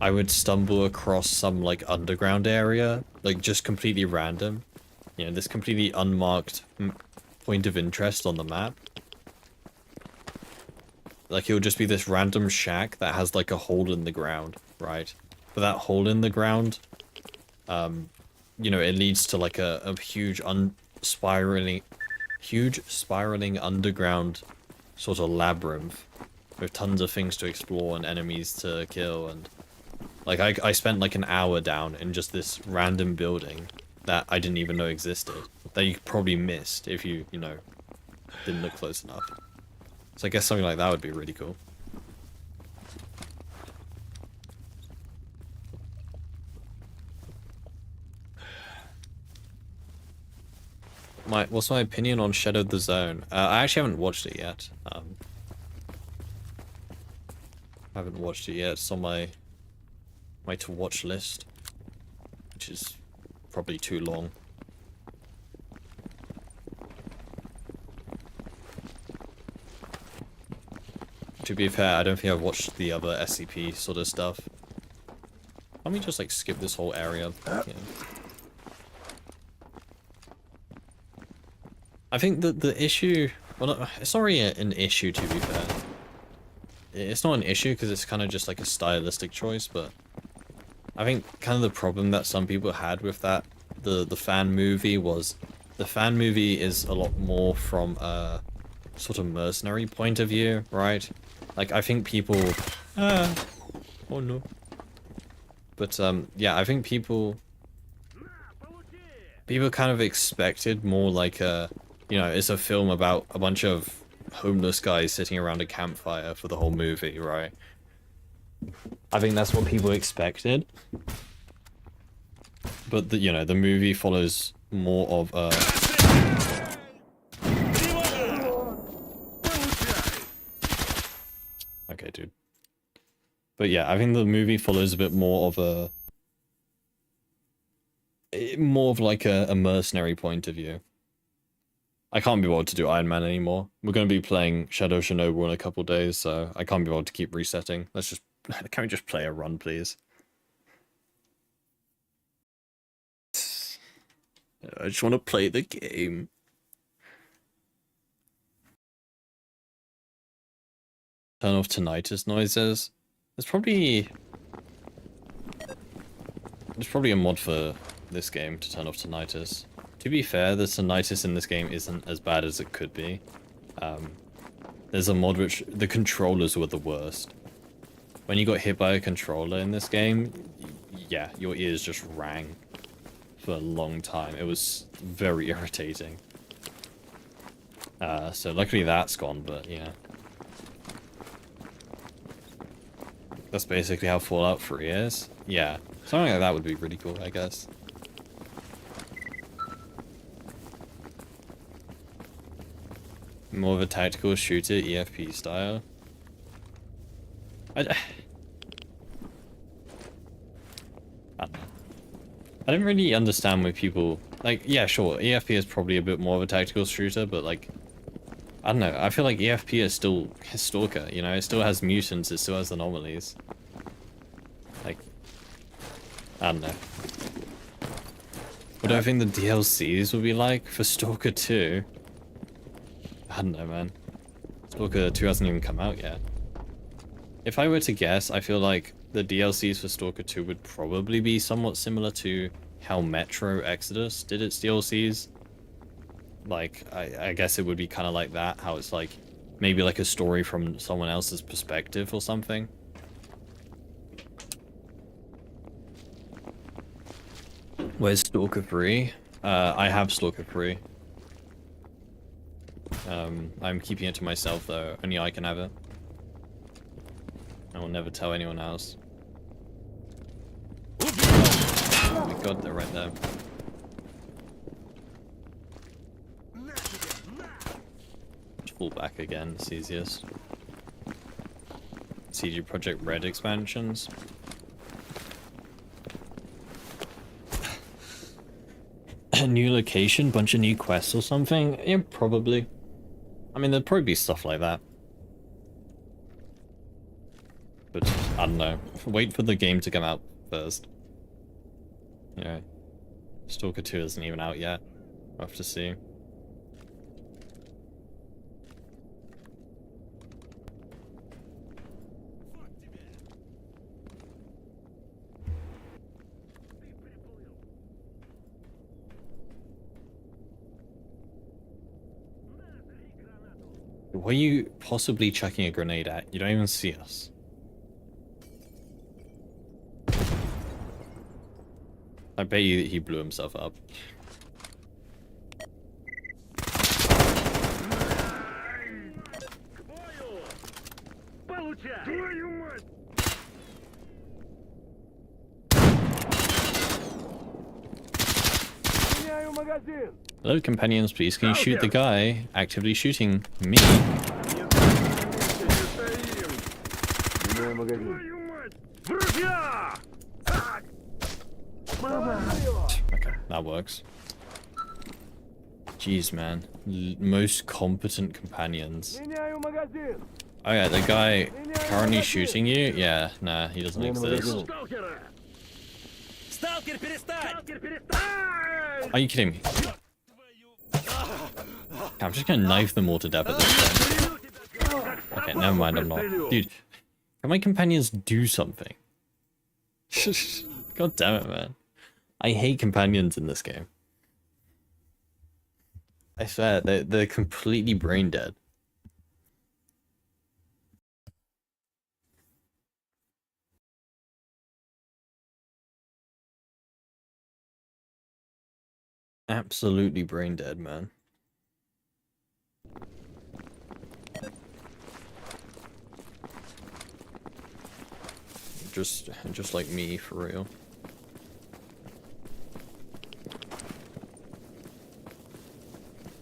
I would stumble across some like underground area, like just completely random. You know, this completely unmarked point of interest on the map. Like it would just be this random shack that has like a hole in the ground, right? But that hole in the ground, you know, it leads to like a huge spiraling underground sort of labyrinth with tons of things to explore and enemies to kill. And like I spent like an hour down in just this random building that I didn't even know existed, that you probably missed if you know, didn't look close enough. So I guess something like that would be really cool. What's my opinion on Shadow the Zone? I actually haven't watched it yet. I haven't watched it yet. It's on my to watch list, which is probably too long. To be fair, I don't think I've watched the other SCP sort of stuff. Let me just like skip this whole area. Yeah. I think that the issue, well, it's not really an issue to be fair. It's not an issue because it's kind of just like a stylistic choice, but I think kind of the problem that some people had with that, the fan movie, was the fan movie is a lot more from a sort of mercenary point of view, right? Like I think people, oh no. But yeah, I think people kind of expected more like a, you know, it's a film about a bunch of homeless guys sitting around a campfire for the whole movie, right? I think that's what people expected. But the, you know, the movie follows more of a okay, dude. But yeah, I think the movie follows a bit more of like a mercenary point of view. I can't be bothered to do Ironman anymore. We're going to be playing Shadow Chernobyl in a couple days, so I can't be bothered to keep resetting. Can we just play a run, please? I just want to play the game. Turn off tinnitus noises. There's probably a mod for this game to turn off tinnitus. To be fair, the tinnitus in this game isn't as bad as it could be. There's a mod which the controllers were the worst. When you got hit by a controller in this game, yeah, your ears just rang for a long time. It was very irritating. So luckily that's gone, but yeah. That's basically how Fallout 3 is. Yeah, something like that would be really cool, I guess. More of a tactical shooter, EFP style. I don't really understand why people, like, yeah, sure, EFP is probably a bit more of a tactical shooter, but like, I don't know, I feel like EFP is still Stalker, you know, it still has mutants, it still has anomalies. Like, I don't know. What do I think the DLCs will be like for Stalker 2? I don't know, man. Stalker 2 hasn't even come out yet. If I were to guess, I feel like the DLCs for Stalker 2 would probably be somewhat similar to how Metro Exodus did its DLCs. Like, I guess it would be kind of like that, how it's like, maybe like a story from someone else's perspective or something. Where's Stalker 3? I have Stalker 3. I'm keeping it to myself though, only I can have it. I will never tell anyone else. Oh my god, they're right there. Just fall back again, it's easiest. CG Project Red expansions. A new location, bunch of new quests or something? Yeah, probably. I mean, there'd probably be stuff like that. But I don't know. Wait for the game to come out first. You know, Stalker 2 isn't even out yet. We'll have to see. What are you possibly chucking a grenade at? You don't even see us. I bet you he blew himself up. Hello, companions, please. Can you shoot the guy actively shooting me? Okay, that works. Jeez, man. Most competent companions. Oh yeah, the guy currently shooting you? Yeah, nah, he doesn't exist. Stalker, перестань! Are you kidding me? I'm just gonna knife them all to death at this point. Okay, never mind, I'm not. Dude, can my companions do something? God damn it, man. I hate companions in this game. I swear, they're completely brain dead. Absolutely brain dead, man. Just like me, for real.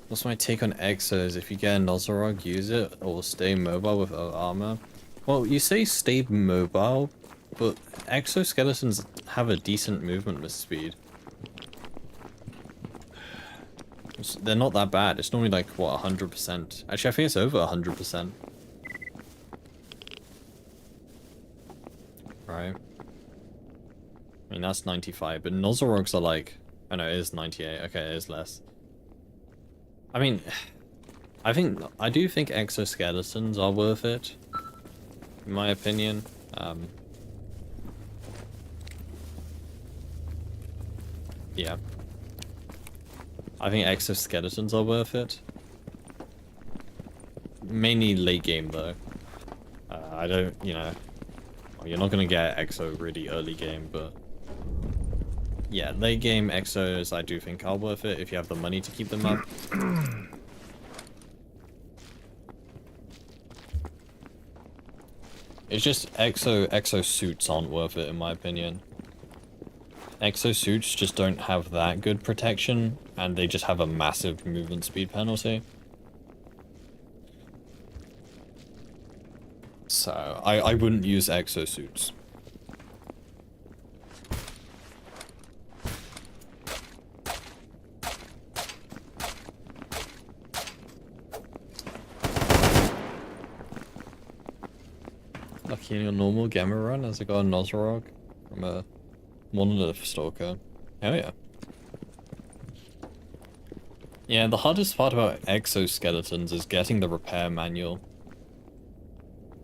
What's my take on exos? If you get a Nozorog, use it, or stay mobile with armor. Well, you say stay mobile, but exoskeletons have a decent movement speed. They're not that bad. It's normally like, what, 100%? Actually, I think it's over 100%. Right? I mean, that's 95, but Nozorogs are like... Oh no, it is 98. Okay, it is less. I mean, I do think exoskeletons are worth it, in my opinion. Yeah. I think exoskeletons are worth it. Mainly late game, though. I don't, you know... Well, you're not gonna get exo really early game, but... Yeah, late game exos I do think are worth it if you have the money to keep them up. It's just exo suits aren't worth it in my opinion. Exo suits just don't have that good protection and they just have a massive movement speed penalty. So I wouldn't use exo suits. Lucky in your normal gamma run as I got a Nozorog from a Monolith Stalker. Hell yeah. Yeah, the hardest part about exoskeletons is getting the repair manual.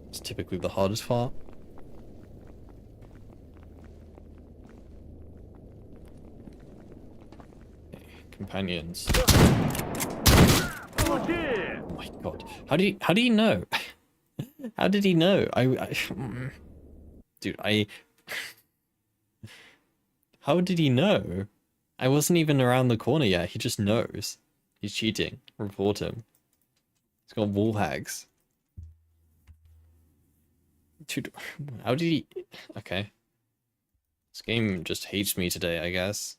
It's typically the hardest part. Okay, companions. Oh my god. How do you know? How did he know? Dude, how did he know? I wasn't even around the corner yet. He just knows. He's cheating. Report him. He's got wall hacks. Dude, how did he... Okay. This game just hates me today, I guess.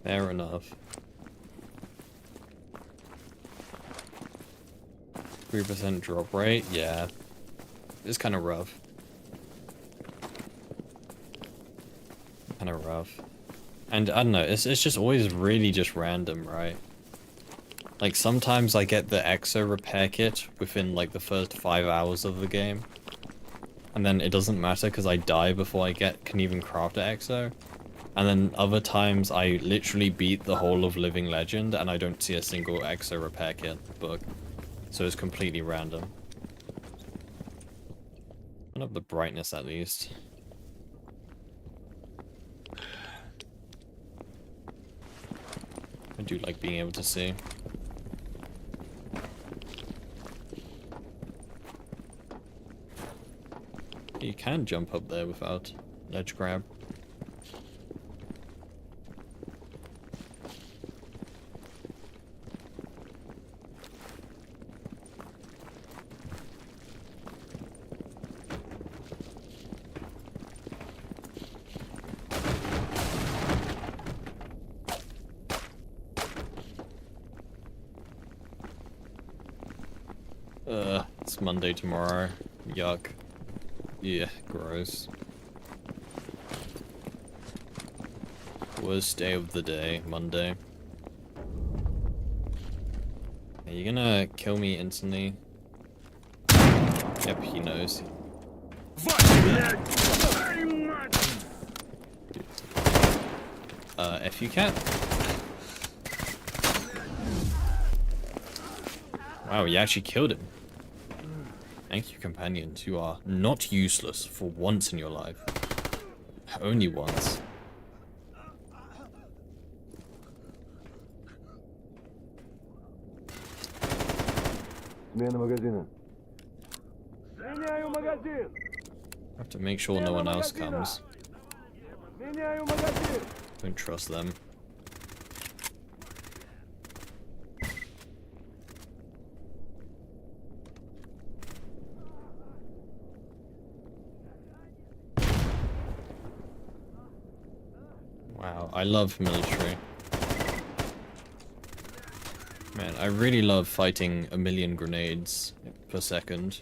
Fair enough. 3% drop rate? Yeah. It's kind of rough. Kind of rough. And I don't know, it's just always really just random, right? Like sometimes I get the EXO repair kit within like the first 5 hours of the game. and then it doesn't matter because I die before I can even craft an exo. And then other times I literally beat the whole of Living Legend and I don't see a single exo repair kit book. So it's completely random. Turn up the brightness at least. I do like being able to see. You can jump up there without ledge grab. It's Monday tomorrow. Yuck. Yeah, gross. Worst day of the day, Monday. Are you gonna kill me instantly? Yep, he knows. F you cat? Wow, you actually killed him. Thank you, companions. You are not useless for once in your life. Only once. Смена магазина. Меняю магазин. I have to make sure no one else comes. Меняю магазин. Don't trust them. Wow, I love military. Man, I really love fighting a million grenades per second.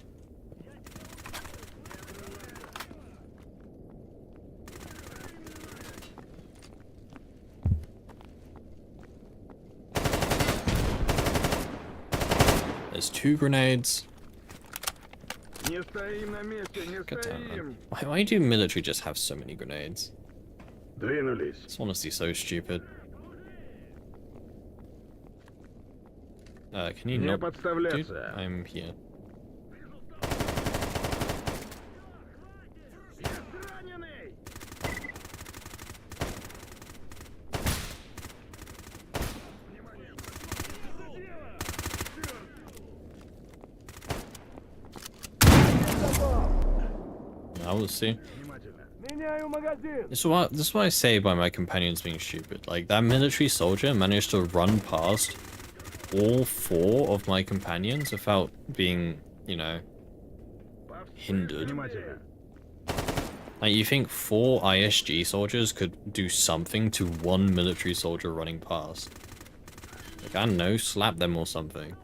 There's 2 grenades. God damn, man. Why do military just have so many grenades? It's honestly so stupid. Can you not, dude? I'm here. I will see. This is what I say by my companions being stupid. Like, that military soldier managed to run past all 4 of my companions without being, you know, hindered. Like, you think 4 ISG soldiers could do something to 1 military soldier running past? Like, I don't know, slap them or something.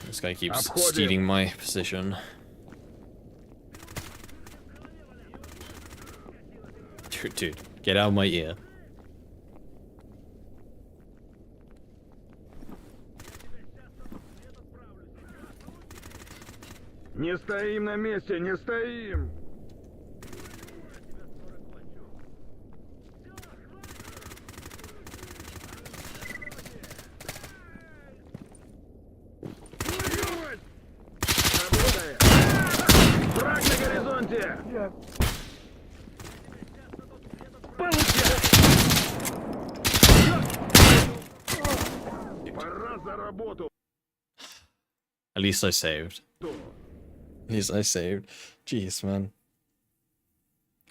This guy keeps stealing my position. Dude, get out of my ear. Не стоим на месте, не стоим! Враг на горизонте! Получай! Пора за работу! At least I saved. At least I saved. Jeez, man.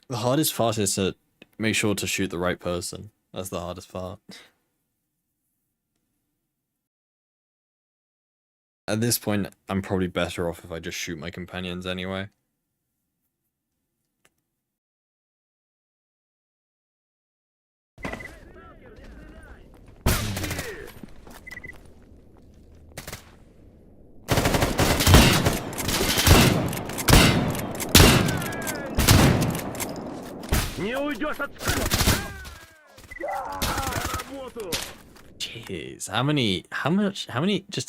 The hardest part is to make sure to shoot the right person. That's the hardest part. At this point, I'm probably better off if I just shoot my companions anyway. Не уйдешь от работу! Jeez,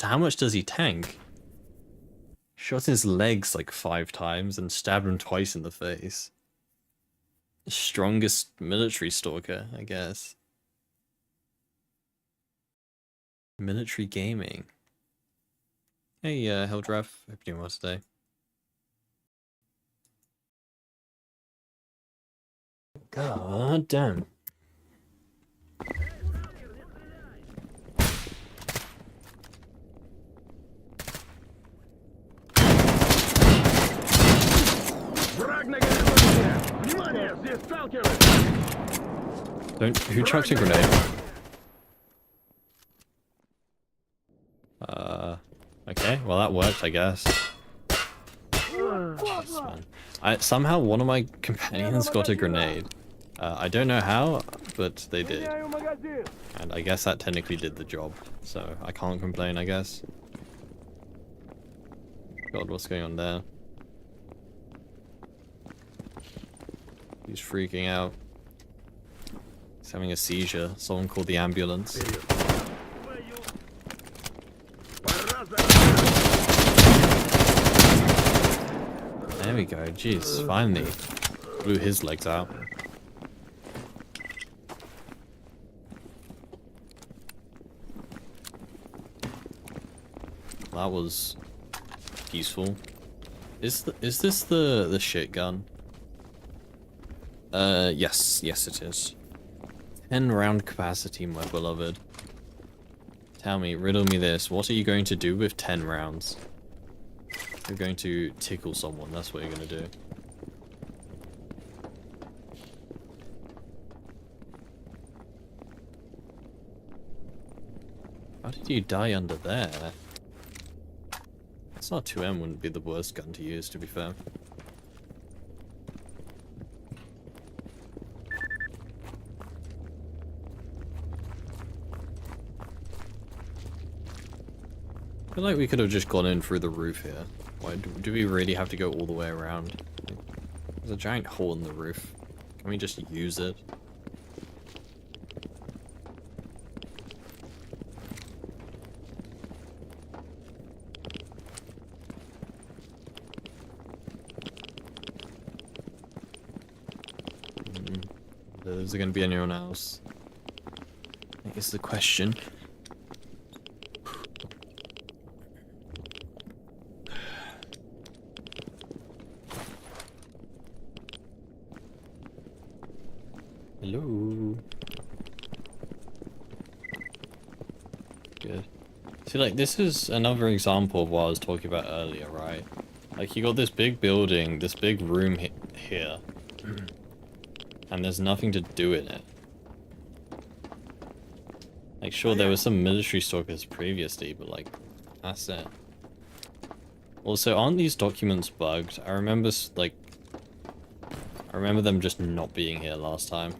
how much does he tank? Shot his legs like 5 times and stabbed him twice in the face. Strongest military stalker, I guess. Military gaming. Hey, Hildraff, hope you're doing well today. God damn. Враг на горизонте! Внимание, здесь сталкеры! Who chucks a grenade? Okay, well that worked, I guess. Jeez, man. Somehow one of my companions got a grenade. I don't know how, but they did. And I guess that technically did the job, so I can't complain, I guess. God, what's going on there? He's freaking out. He's having a seizure. Someone called the ambulance. There we go. Jeez, finally blew his legs out. That was peaceful. Is this the shit gun? Yes it is. 10 round capacity, my beloved. Tell me, riddle me this. What are you going to do with 10 rounds? You're going to tickle someone, that's what you're going to do. How did you die under there? SR2M wouldn't be the worst gun to use, to be fair. I feel like we could have just gone in through the roof here. Why do we really have to go all the way around? There's a giant hole in the roof. Can we just use it? Is there going to be anyone else? I guess the question. Hello. Good. See, like, this is another example of what I was talking about earlier, right? Like, you got this big building, this big room here. And there's nothing to do in it. Like, sure, there were some military stalkers previously, but, like, that's it. Also, aren't these documents bugged? I remember, like... I remember them just not being here last time.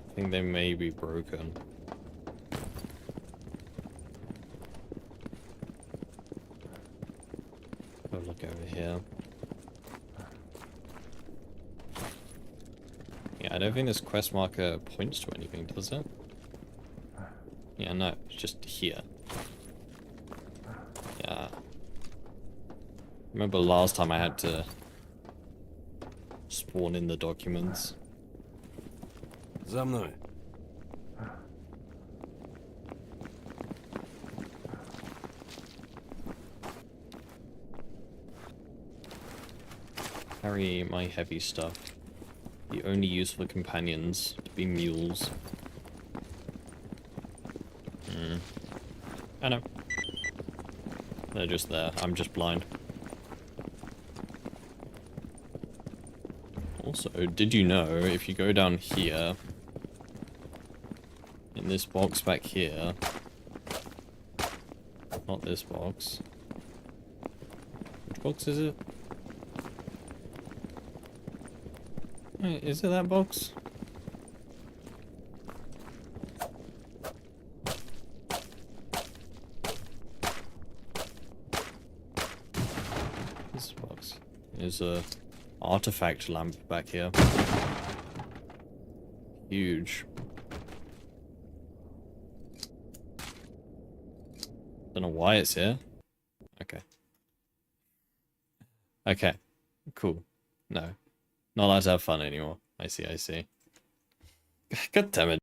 I think they may be broken. Oh, look over here. Yeah, I don't think this quest marker points to anything, does it? Yeah, no, it's just here. Yeah. Remember last time I had to spawn in the documents. За мной. Carry my heavy stuff. The only useful companions to be mules. I know. They're just there. I'm just blind. Also, did you know if you go down here, in this box back here, not this box. Which box is it? Wait, is it that box? This box is a artifact lamp back here. huge. Don't know why it's here. Okay. Okay. Cool. No. Not allowed to have fun anymore. I see, I see. God damn it.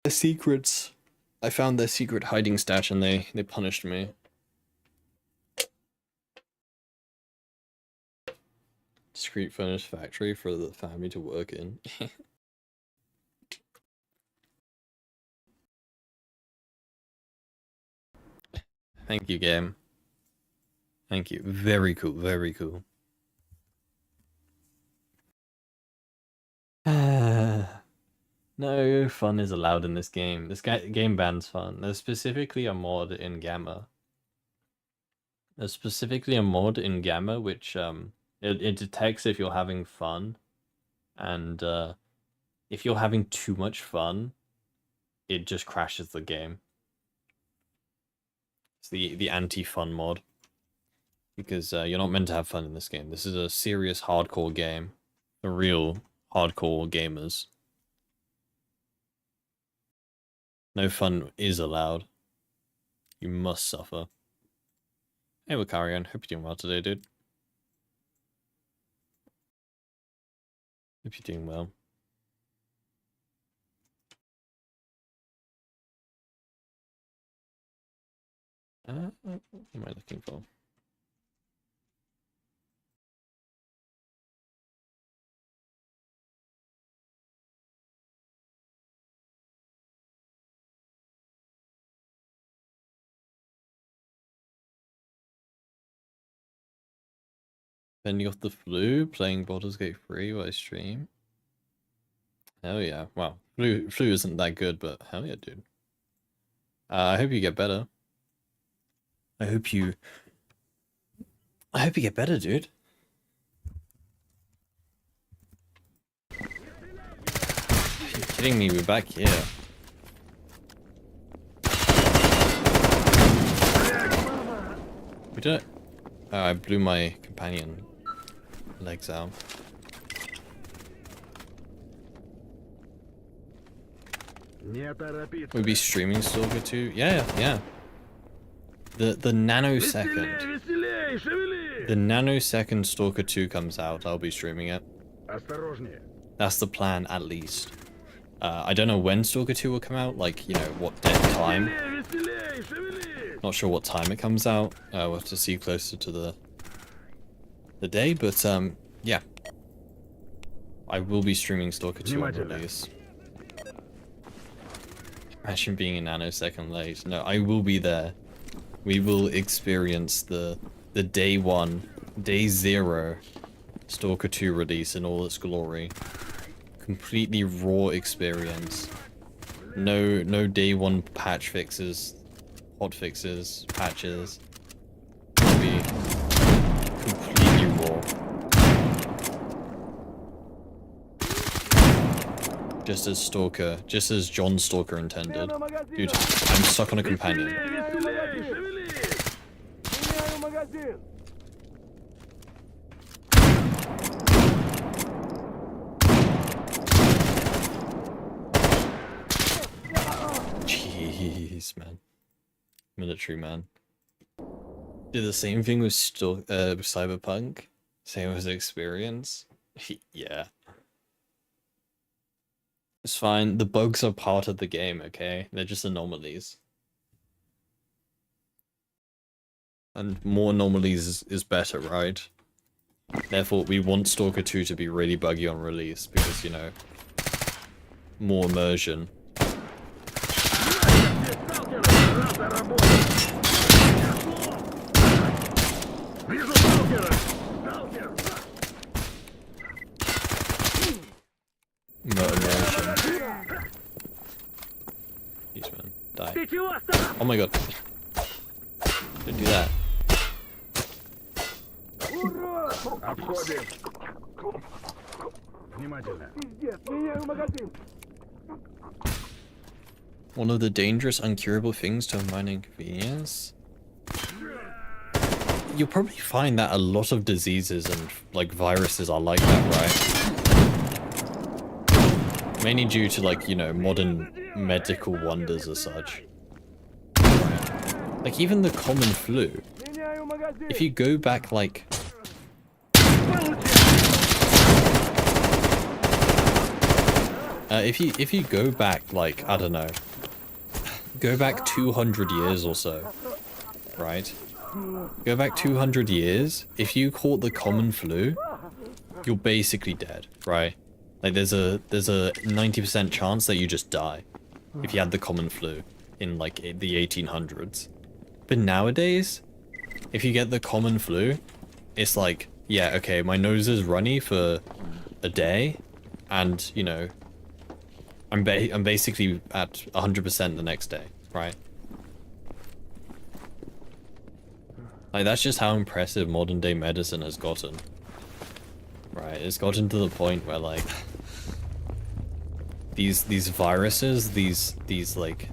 The secrets. I found their secret hiding stash and they punished me. Discreet furnace factory for the family to work in. Thank you, game. Thank you. Very cool, very cool. No fun is allowed in this game. This game bans fun. There's specifically a mod in Gamma. There's specifically a mod in Gamma which it detects if you're having fun, and if you're having too much fun, it just crashes the game. It's the anti-fun mod. Because you're not meant to have fun in this game. This is a serious hardcore game. For real hardcore gamers. No fun is allowed. You must suffer. Hey, Wakarian. Hope you're doing well today, dude. Hope you're doing well. What am I looking for? Then you got the flu, playing Baldur's Gate 3 while I stream. Hell yeah. Wow. Flu isn't that good, but hell yeah, dude. I hope you get better. I hope you get better, dude. Are you kidding me? We're back here. We did it. Oh, I blew my companion legs out. We'd be streaming Stalker 2? Yeah. The nanosecond. The nanosecond Stalker 2 comes out, I'll be streaming it. That's the plan, at least. I don't know when Stalker 2 will come out, like, you know, what time. Not sure what time it comes out. We'll have to see closer to the day, but yeah. I will be streaming Stalker 2 on release. Imagine being a nanosecond late. No, I will be there. We will experience the day 1, day 0 Stalker 2 release in all its glory. Completely raw experience. No day 1 patch fixes, hot fixes, patches. It'll be completely raw. Just as John Stalker intended. Dude, I'm stuck on a companion. Jeez, man. Military man. Did the same thing with Cyberpunk? Same as experience? Yeah. It's fine. The bugs are part of the game, okay? They're just anomalies. And more anomalies is better, right? Therefore, we want Stalker 2 to be really buggy on release, because, you know, more immersion. Immersion. Jeez, man. Die. Oh my god. Don't do that. One of the dangerous, uncurable things to a minor inconvenience? you'll probably find that a lot of diseases and like viruses are like that, right? Mainly due to like, you know, modern medical wonders as such. Right. Like even the common flu. If you go back like if you go back like, I don't know, go back 200 years or so, right? Go back 200 years, if you caught the common flu, you're basically dead, right? Like there's a 90% chance that you just die if you had the common flu in like the 1800s. But nowadays, if you get the common flu, it's like, yeah, okay, my nose is runny for a day, and you know, I'm basically at 100% the next day, right? Like that's just how impressive modern day medicine has gotten. Right, it's gotten to the point where like these viruses, these like,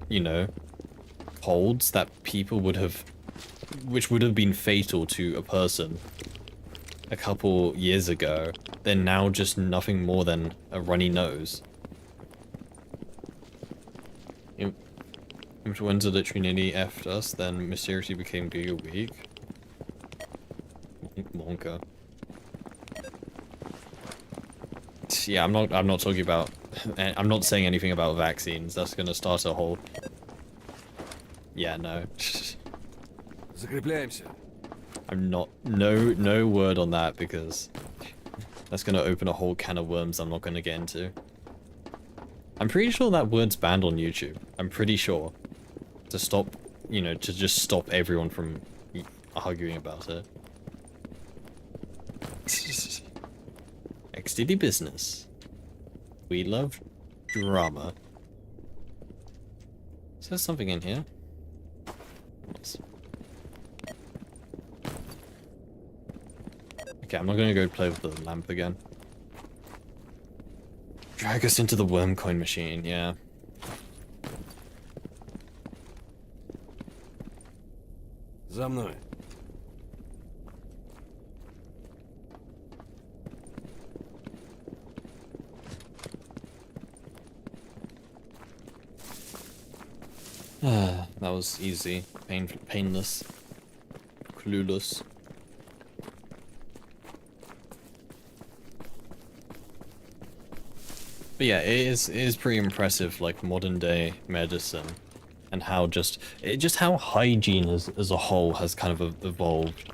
you know, colds that people would have, which would have been fatal to a person a couple years ago, they're now just nothing more than a runny nose. Influenza literally nearly effed us, then mysteriously became Giga weak. Monka. Yeah, I'm not talking about, I'm not saying anything about vaccines. That's gonna start a whole. Yeah, no. Закрепляемся. I'm not, no word on that, because that's gonna open a whole can of worms I'm not gonna get into. I'm pretty sure that word's banned on YouTube. I'm pretty sure. To stop, you know, to just stop everyone from arguing about it. XDD business. We love drama. Is there something in here? Yes. Okay, I'm not gonna go play with the lamp again. Drag us into the worm coin machine, yeah. За мной. That was easy. Painless. Clueless. But yeah, it is pretty impressive, like modern day medicine, and how just how hygiene as a whole has kind of evolved.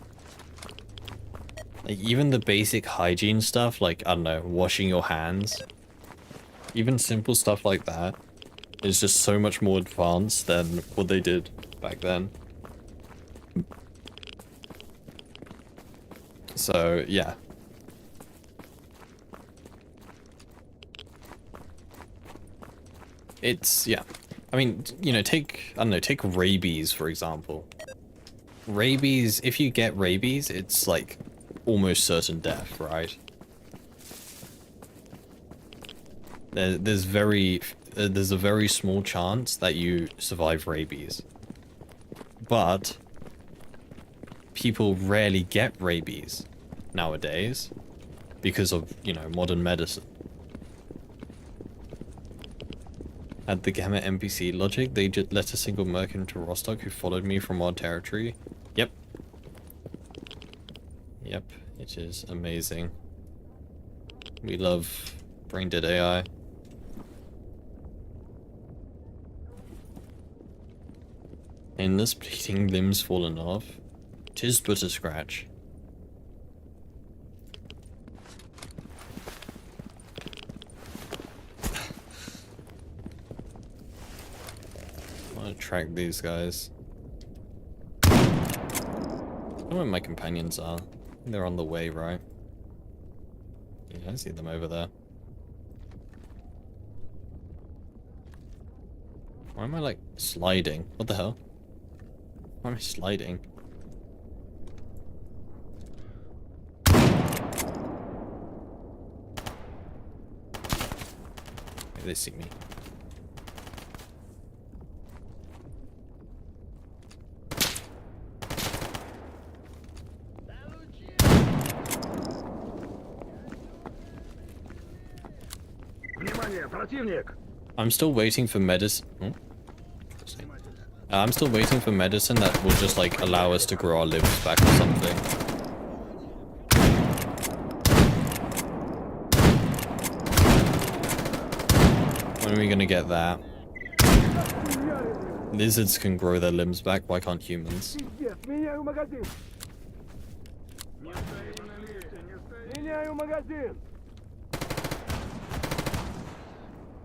Like even the basic hygiene stuff, like I don't know, washing your hands, even simple stuff like that, is just so much more advanced than what they did back then. So yeah. It's, yeah. I mean, you know, take, I don't know, take rabies, for example. Rabies, if you get rabies, it's like almost certain death, right? There's a very small chance that you survive rabies. But people rarely get rabies nowadays because of, you know, modern medicine. At the Gamma NPC logic, they just let a single merc into Rostock who followed me from our territory. Yep. Yep, it is amazing. We love brain dead AI. Endless bleeding, limbs fallen off. 'Tis but a scratch. I want to track these guys. I don't know where my companions are. They're on the way, right? Yeah, I see them over there. Why am I like sliding? What the hell? Why am I sliding? Maybe they see me. Внимание, противник! I'm still waiting for medicine. I'm still waiting for medicine that will just like allow us to grow our limbs back or something. When are we gonna get that? Lizards can grow their limbs back, why can't humans? Пиздец, меняю магазин! Не стои на месте, не стои! Меняю магазин!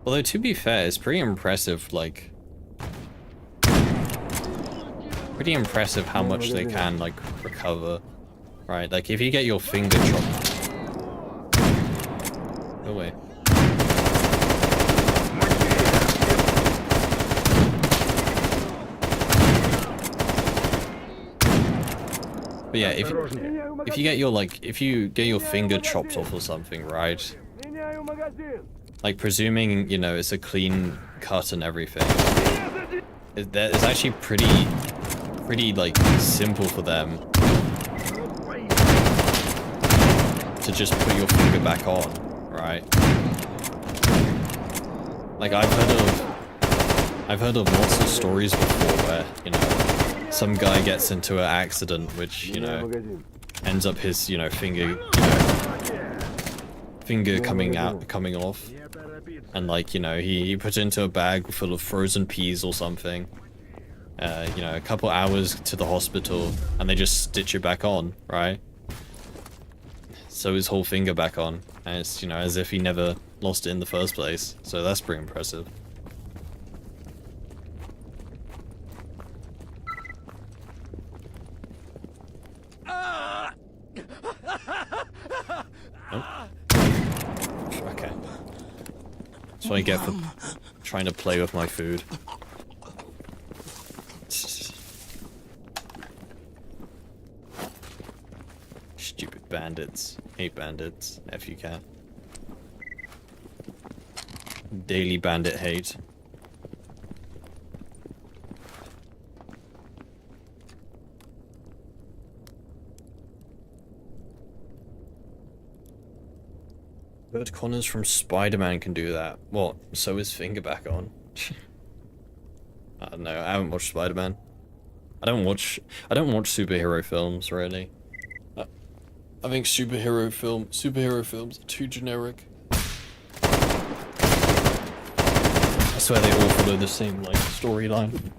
Although to be fair, it's pretty impressive, like... Pretty impressive how much they can, like, recover. Right, like if you get your finger chopped... Go away. But yeah, if you get your finger chopped off or something, right? Like presuming, you know, it's a clean cut and everything. It's actually pretty like simple for them to just put your finger back on, right? Like I've heard of lots of stories before where, you know, some guy gets into an accident which, you know, ends up his, you know, finger coming off, and like, you know, he puts it into a bag full of frozen peas or something, you know, a couple hours to the hospital, and they just stitch it back on, right? So his whole finger back on, and it's, you know, as if he never lost it in the first place, so that's pretty impressive. Oh. Okay. That's what I get for trying to play with my food. Stupid bandits. Hate bandits. F you cat. Daily bandit hate. Bert Connors from Spider-Man can do that. What? So his finger back on? I don't know. I haven't watched Spider-Man. I don't watch superhero films really. I think superhero films are too generic. I swear they all follow the same like storyline.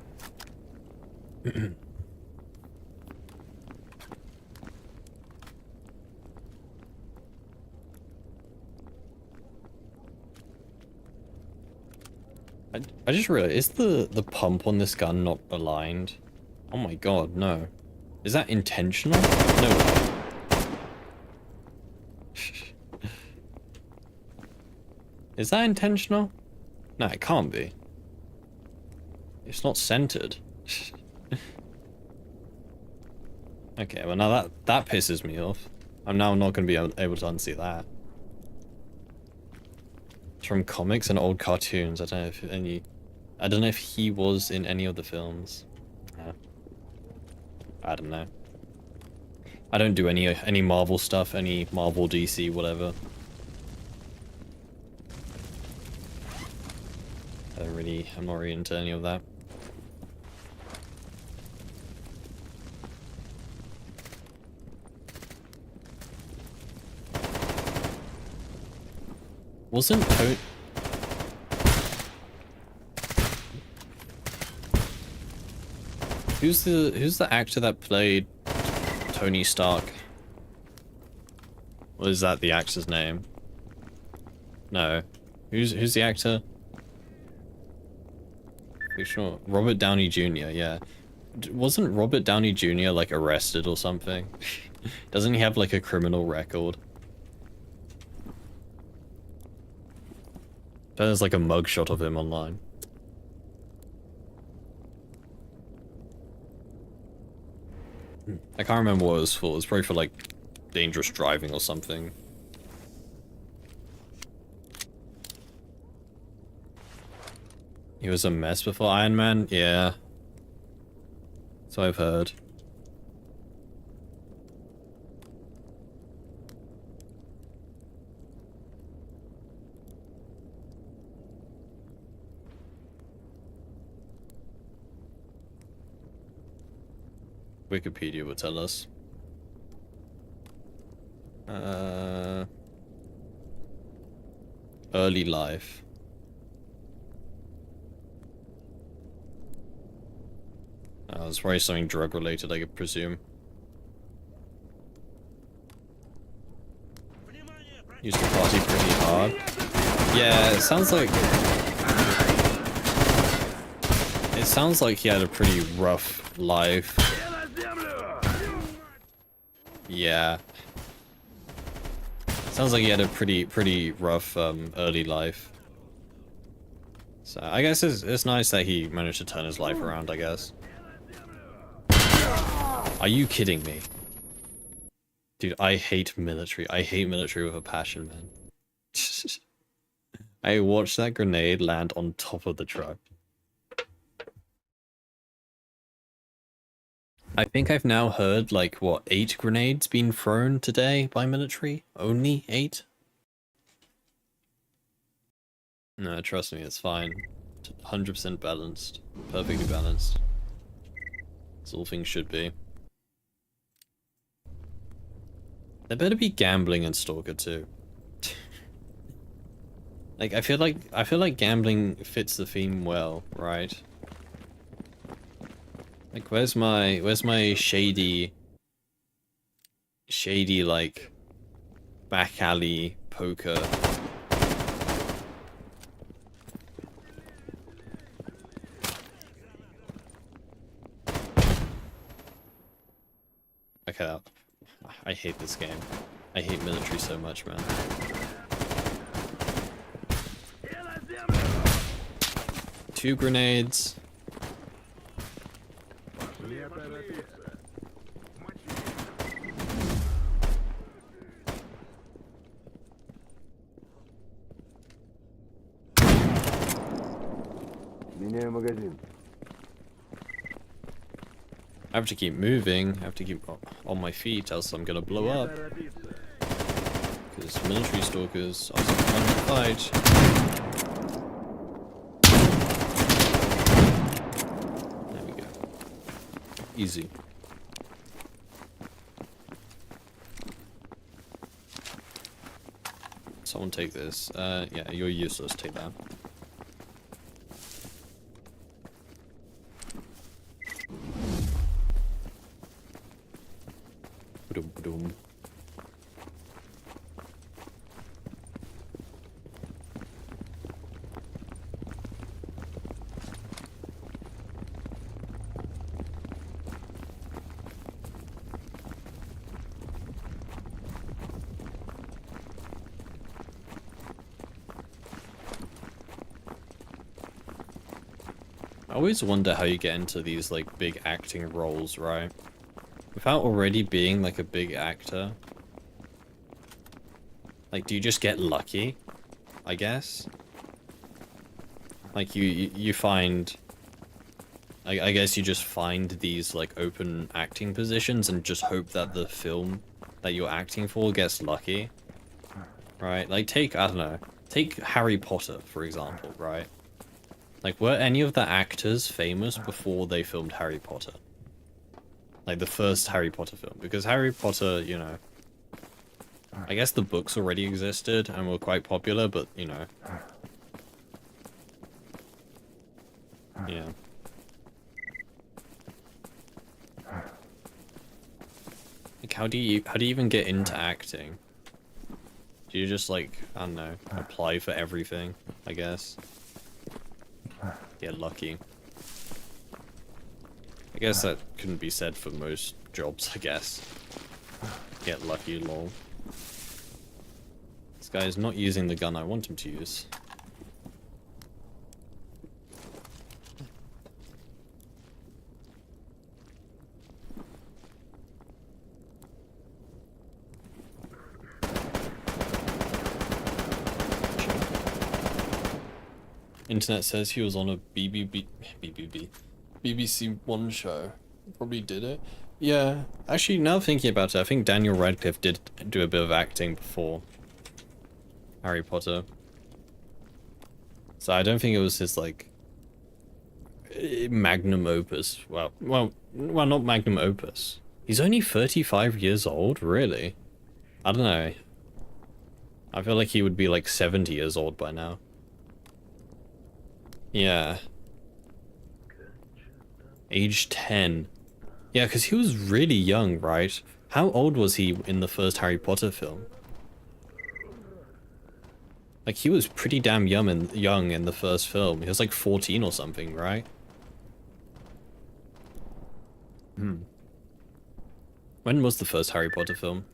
I just realized, is the pump on this gun not aligned? Oh my god, no. Is that intentional? No way. Is that intentional? No, it can't be. It's not centered. Okay, well now that pisses me off. I'm now not going to be able to unsee that. It's from comics and old cartoons. I don't know if he was in any of the films. I don't know. I don't do any Marvel stuff, any Marvel, DC, whatever. I'm not really into any of that. Wasn't who's the actor that played Tony Stark? What is that the actor's name? No. Who's the actor? Pretty sure. Robert Downey Jr., yeah. Wasn't Robert Downey Jr. like arrested or something? Doesn't he have like a criminal record? There's like a mugshot of him online. I can't remember what it was for. It was probably for like dangerous driving or something. He was a mess before Ironman? Yeah. So I've heard. Wikipedia would tell us. Early life. It's probably something drug related, I could presume. Used to party pretty hard. Yeah, it sounds like... It sounds like he had a pretty rough life. Yeah. Sounds like he had a pretty rough early life. So I guess it's nice that he managed to turn his life around, I guess. Are you kidding me? Dude, I hate military. I hate military with a passion, man. I watched that grenade land on top of the truck. I think I've now heard, like, what, 8 grenades being thrown today by military? Only 8? No, trust me, it's fine. 100% balanced. Perfectly balanced. As all things should be. There better be gambling in Stalker too. Like, I feel like gambling fits the theme well, right? Like, where's my shady, like, back alley poker? Okay, I hate this game. I hate military so much, man. Two grenades. Меняю магазин. I have to keep moving. I have to keep on my feet, else I'm gonna blow up. Because military stalkers are so fun to fight. There we go. Easy. Someone take this. Yeah, you're useless. Take that. Ba-dum-ba-dum. I always wonder how you get into these, like, big acting roles, right? Without already being, like, a big actor. Like, do you just get lucky? I guess? Like, you find... I guess you just find these, like, open acting positions and just hope that the film that you're acting for gets lucky. Right? Like, take, I don't know, take Harry Potter, for example, right? Like, were any of the actors famous before they filmed Harry Potter? Like, the first Harry Potter film. Because Harry Potter, you know... I guess the books already existed and were quite popular, but, you know... Yeah. Like, how do you even get into acting? Do you just, like, I don't know, apply for everything, I guess? Get lucky. I guess that couldn't be said for most jobs, I guess. Get lucky, lol. This guy is not using the gun I want him to use. Internet says he was on a BBC One show. Probably did it. Yeah, actually, now thinking about it, I think Daniel Radcliffe did do a bit of acting before Harry Potter. So I don't think it was his, like... magnum opus. Well, not magnum opus. He's only 35 years old, really? I don't know. I feel like he would be like 70 years old by now. Yeah. Age 10. Yeah, because he was really young, right? How old was he in the first Harry Potter film? Like, he was pretty damn young in the first film. He was like 14 or something, right? When was the first Harry Potter film?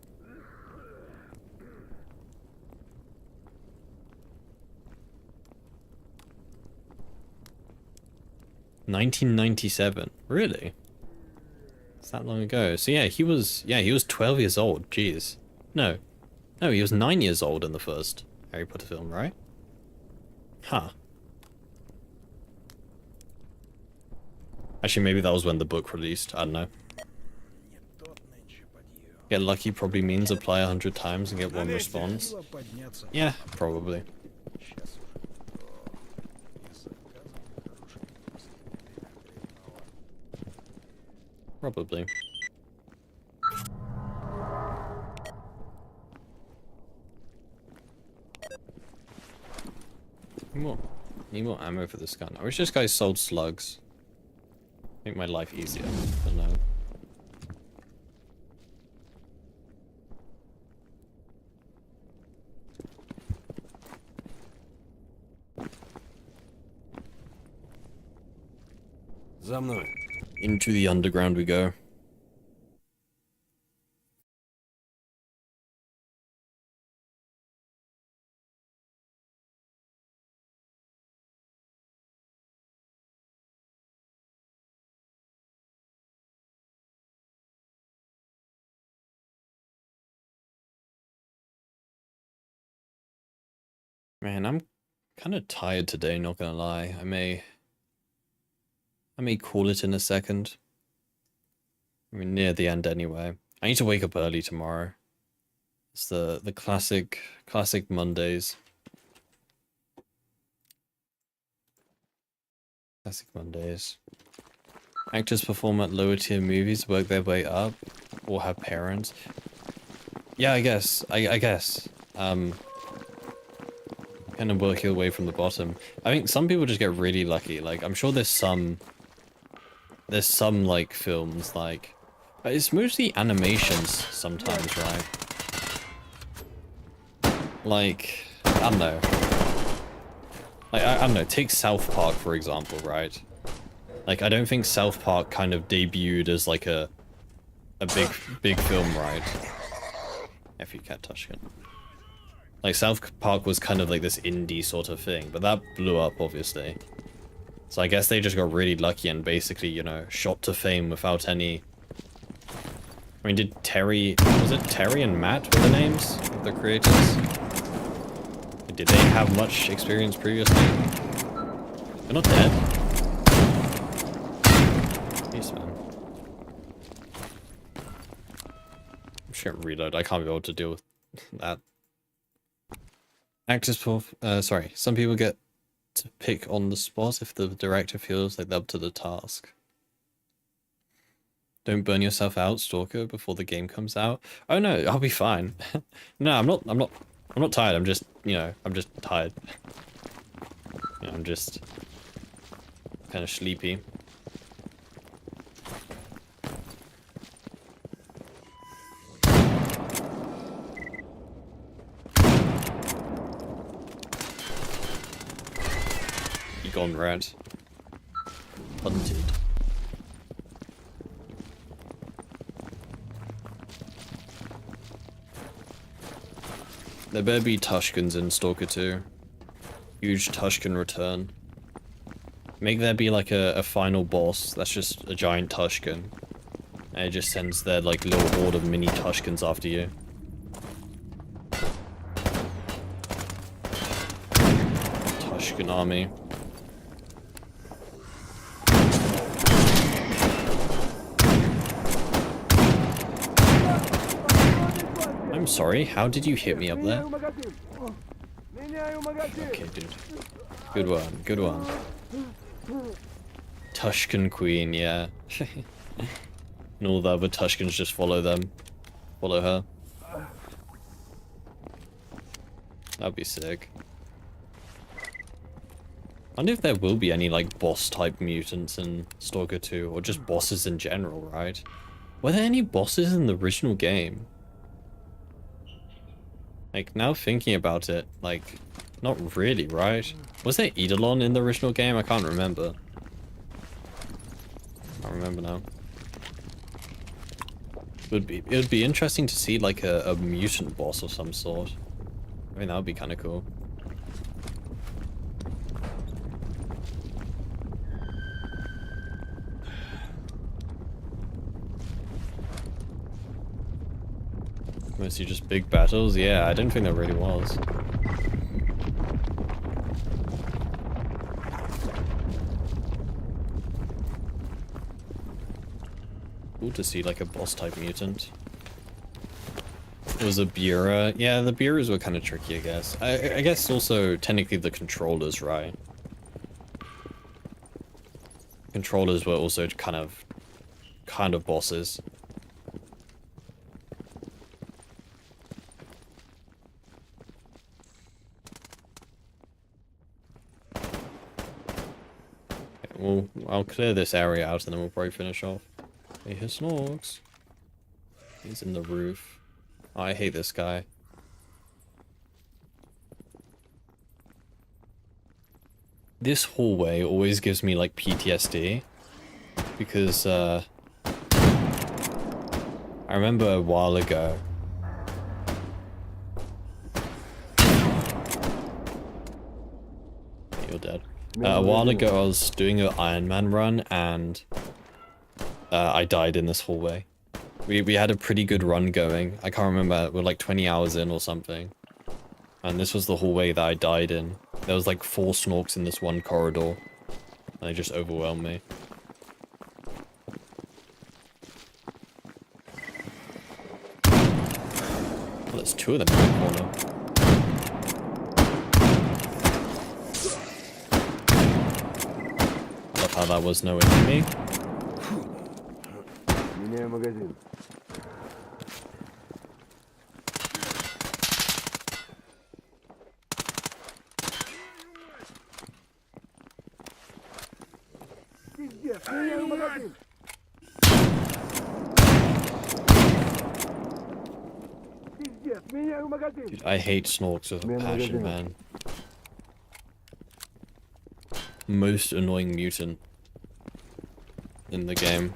(1997). Really? It's that long ago. So yeah, he was 12 years old. Jeez. No, he was 9 years old in the first Harry Potter film, right? Huh. Actually, maybe that was when the book released. I don't know. Get lucky probably means apply 100 times and get one response. Yeah, probably. Probably. Need more ammo for this gun. I wish this guy sold slugs. Make my life easier, but no. За мной. Into the underground we go. Man, I'm kind of tired today, not gonna lie. I may call it in a second. I mean, near the end anyway. I need to wake up early tomorrow. It's the classic Mondays. Classic Mondays. Actors perform at lower tier movies, work their way up, or have parents. Yeah, I guess. I guess. Kind of work your way from the bottom. I think some people just get really lucky. Like, I'm sure there's some like films like, but it's mostly animations sometimes, right? Like, I don't know. Like, I don't know, take South Park for example, right? Like, I don't think South Park kind of debuted as like a big film, right? F you cat Tushkin. Like, South Park was kind of like this indie sort of thing, but that blew up, obviously. So I guess they just got really lucky and basically, you know, shot to fame without any... I mean, did Terry... Was it Terry and Matt were the names of the creators? Did they have much experience previously? They're not dead. Peace, man. I'm just gonna reload. I can't be able to deal with that. Actors sorry, some people get to pick on the spot if the director feels like they're up to the task. Don't burn yourself out, Stalker, before the game comes out. Oh no, I'll be fine. No, I'm not tired. I'm just, you know, I'm just tired. You know, I'm just kind of sleepy. Gone red. Hunted. There better be Tushkins in Stalker 2. Huge Tushkin return. Make there be like a final boss that's just a giant Tushkin. And it just sends their like little horde of mini Tushkins after you. Tushkin army. I'm sorry, how did you hit me up there? Okay, dude. Good one, good one. Tushkin Queen, yeah. And all the other Tushkins just follow them. Follow her. That'd be sick. I wonder if there will be any, like, boss-type mutants in Stalker 2, or just bosses in general, right? Were there any bosses in the original game? Like, now thinking about it, like, not really, right? Was there Eidolon in the original game? I can't remember. I can't remember now. It would be interesting to see, like, a mutant boss of some sort. I mean, that would be kind of cool. Mostly just big battles? Yeah, I don't think there really was. Cool to see like a boss type mutant. It was a Bureau. Yeah, the Bureaus were kind of tricky, I guess. I guess also technically the controllers, right? Controllers were also kind of bosses. Well, I'll clear this area out and then we'll probably finish off. Hey, here's Snorks. He's in the roof. Oh, I hate this guy. This hallway always gives me like PTSD. Because, I remember a while ago. You're dead. A while ago I was doing an Ironman run and I died in this hallway. We had a pretty good run going. I can't remember, we're like 20 hours in or something. And this was the hallway that I died in. There was like 4 snorks in this one corridor. And they just overwhelmed me. Well, there's 2 of them in the corner. Love how that was no enemy. Меняю магазин. Пиздец, меняю магазин! Пиздец, меняю магазин! Dude, I hate snorks with a passion, man. Most annoying mutant in the game.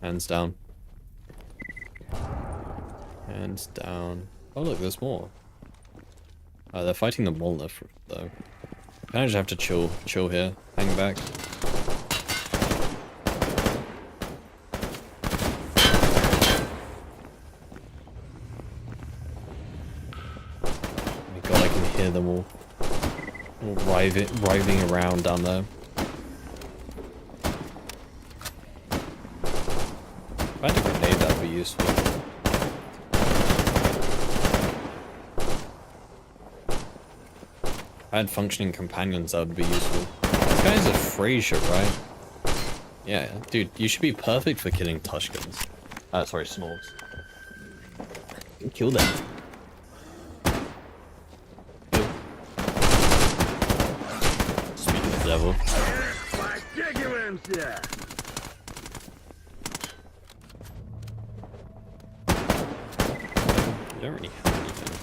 Hands down. Hands down. Oh look, there's more. They're fighting the monolith though. Kind of just have to chill here, hang back. Oh my god, I can hear them all writhing around down there. If I had a grenade, that would be useful. If I had functioning companions, that would be useful. This guy's a Frazier, right? Yeah, dude, you should be perfect for killing Tushkins. Sorry, Snorks. Kill them. Kill. Speak of the devil. Подтягиваемся! We don't really have anything.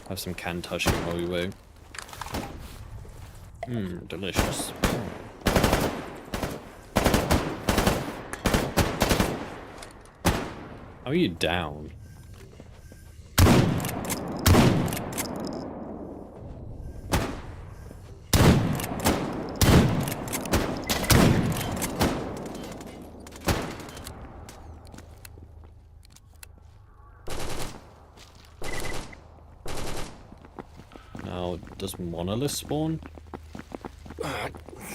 Have some canned Tushkin while we wait. Mmm, delicious. How are you down? Now, does Monolith spawn?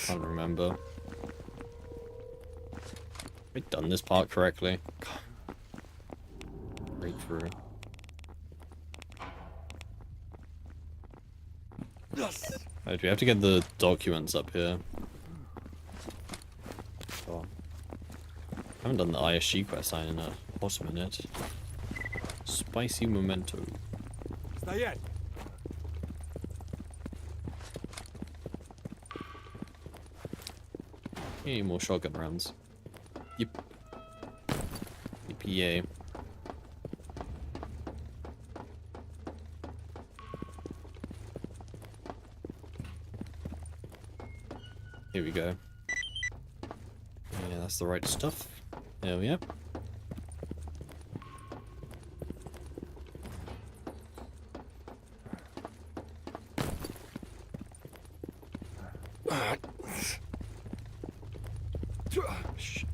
Can't remember. Have I done this part correctly? Breakthrough. Oh, do we have to get the documents up here? I haven't done the ISG quest line in a hot minute. Spicy memento. Стоять! Hey, more shotgun rounds. Yep. EPA. Here we go. Yeah, that's the right stuff. There we are.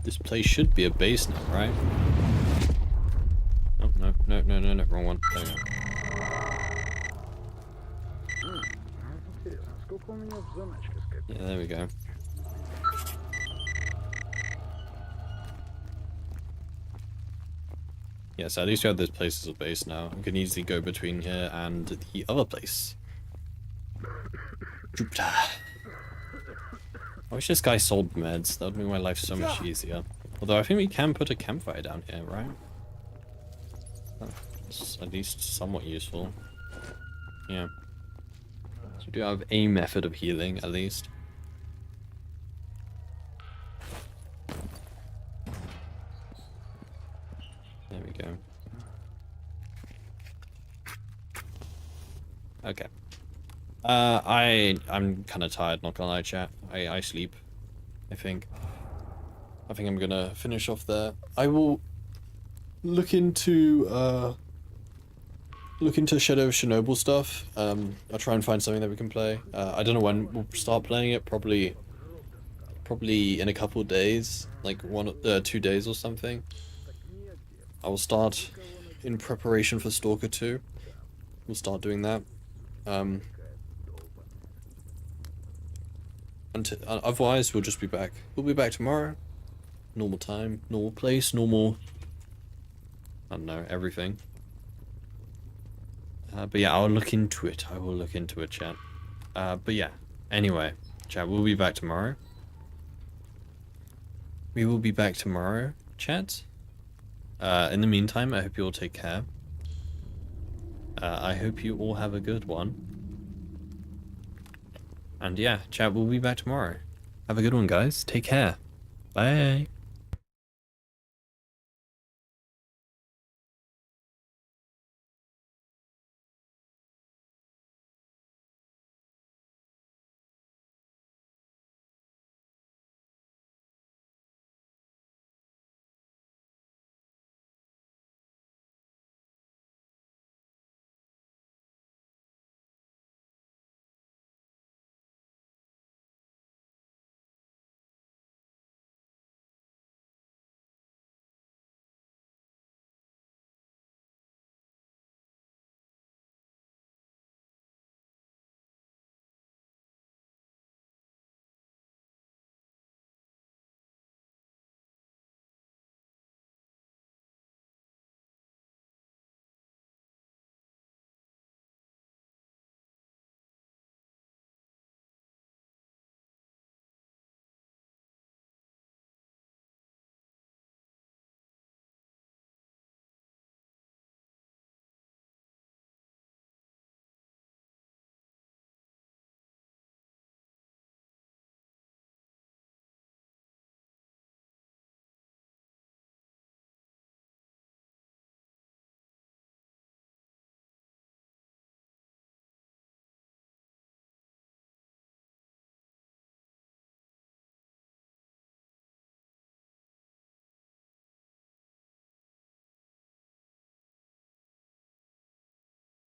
This place should be a base now, right? Oh, no, wrong one. There we go. Интересно, сколько у меня в заначке скопилось? Yeah, there we go. Yeah, so at least we have this place as a base now. We can easily go between here and the other place. Jupiter. I wish this guy sold meds. That would make my life so much easier. Although I think we can put a campfire down here, right? That's at least somewhat useful. Yeah. So we do have a method of healing, at least. There we go. Okay. I'm kind of tired, not gonna lie, chat. I sleep. I think I'm gonna finish off there. I will look into Shadow of Chernobyl stuff. I'll try and find something that we can play. I don't know when we'll start playing it. Probably in a couple of days, like 2 days or something. I will start in preparation for Stalker 2. We'll start doing that. Otherwise, we'll just be back. We'll be back tomorrow. Normal time, normal place, normal... I don't know, everything. But yeah, I'll look into it. I will look into it, chat. But yeah, anyway, chat, we'll be back tomorrow. We will be back tomorrow, chat. In the meantime, I hope you all take care. I hope you all have a good one. And yeah, chat, we'll be back tomorrow. Have a good one, guys. Take care. Bye.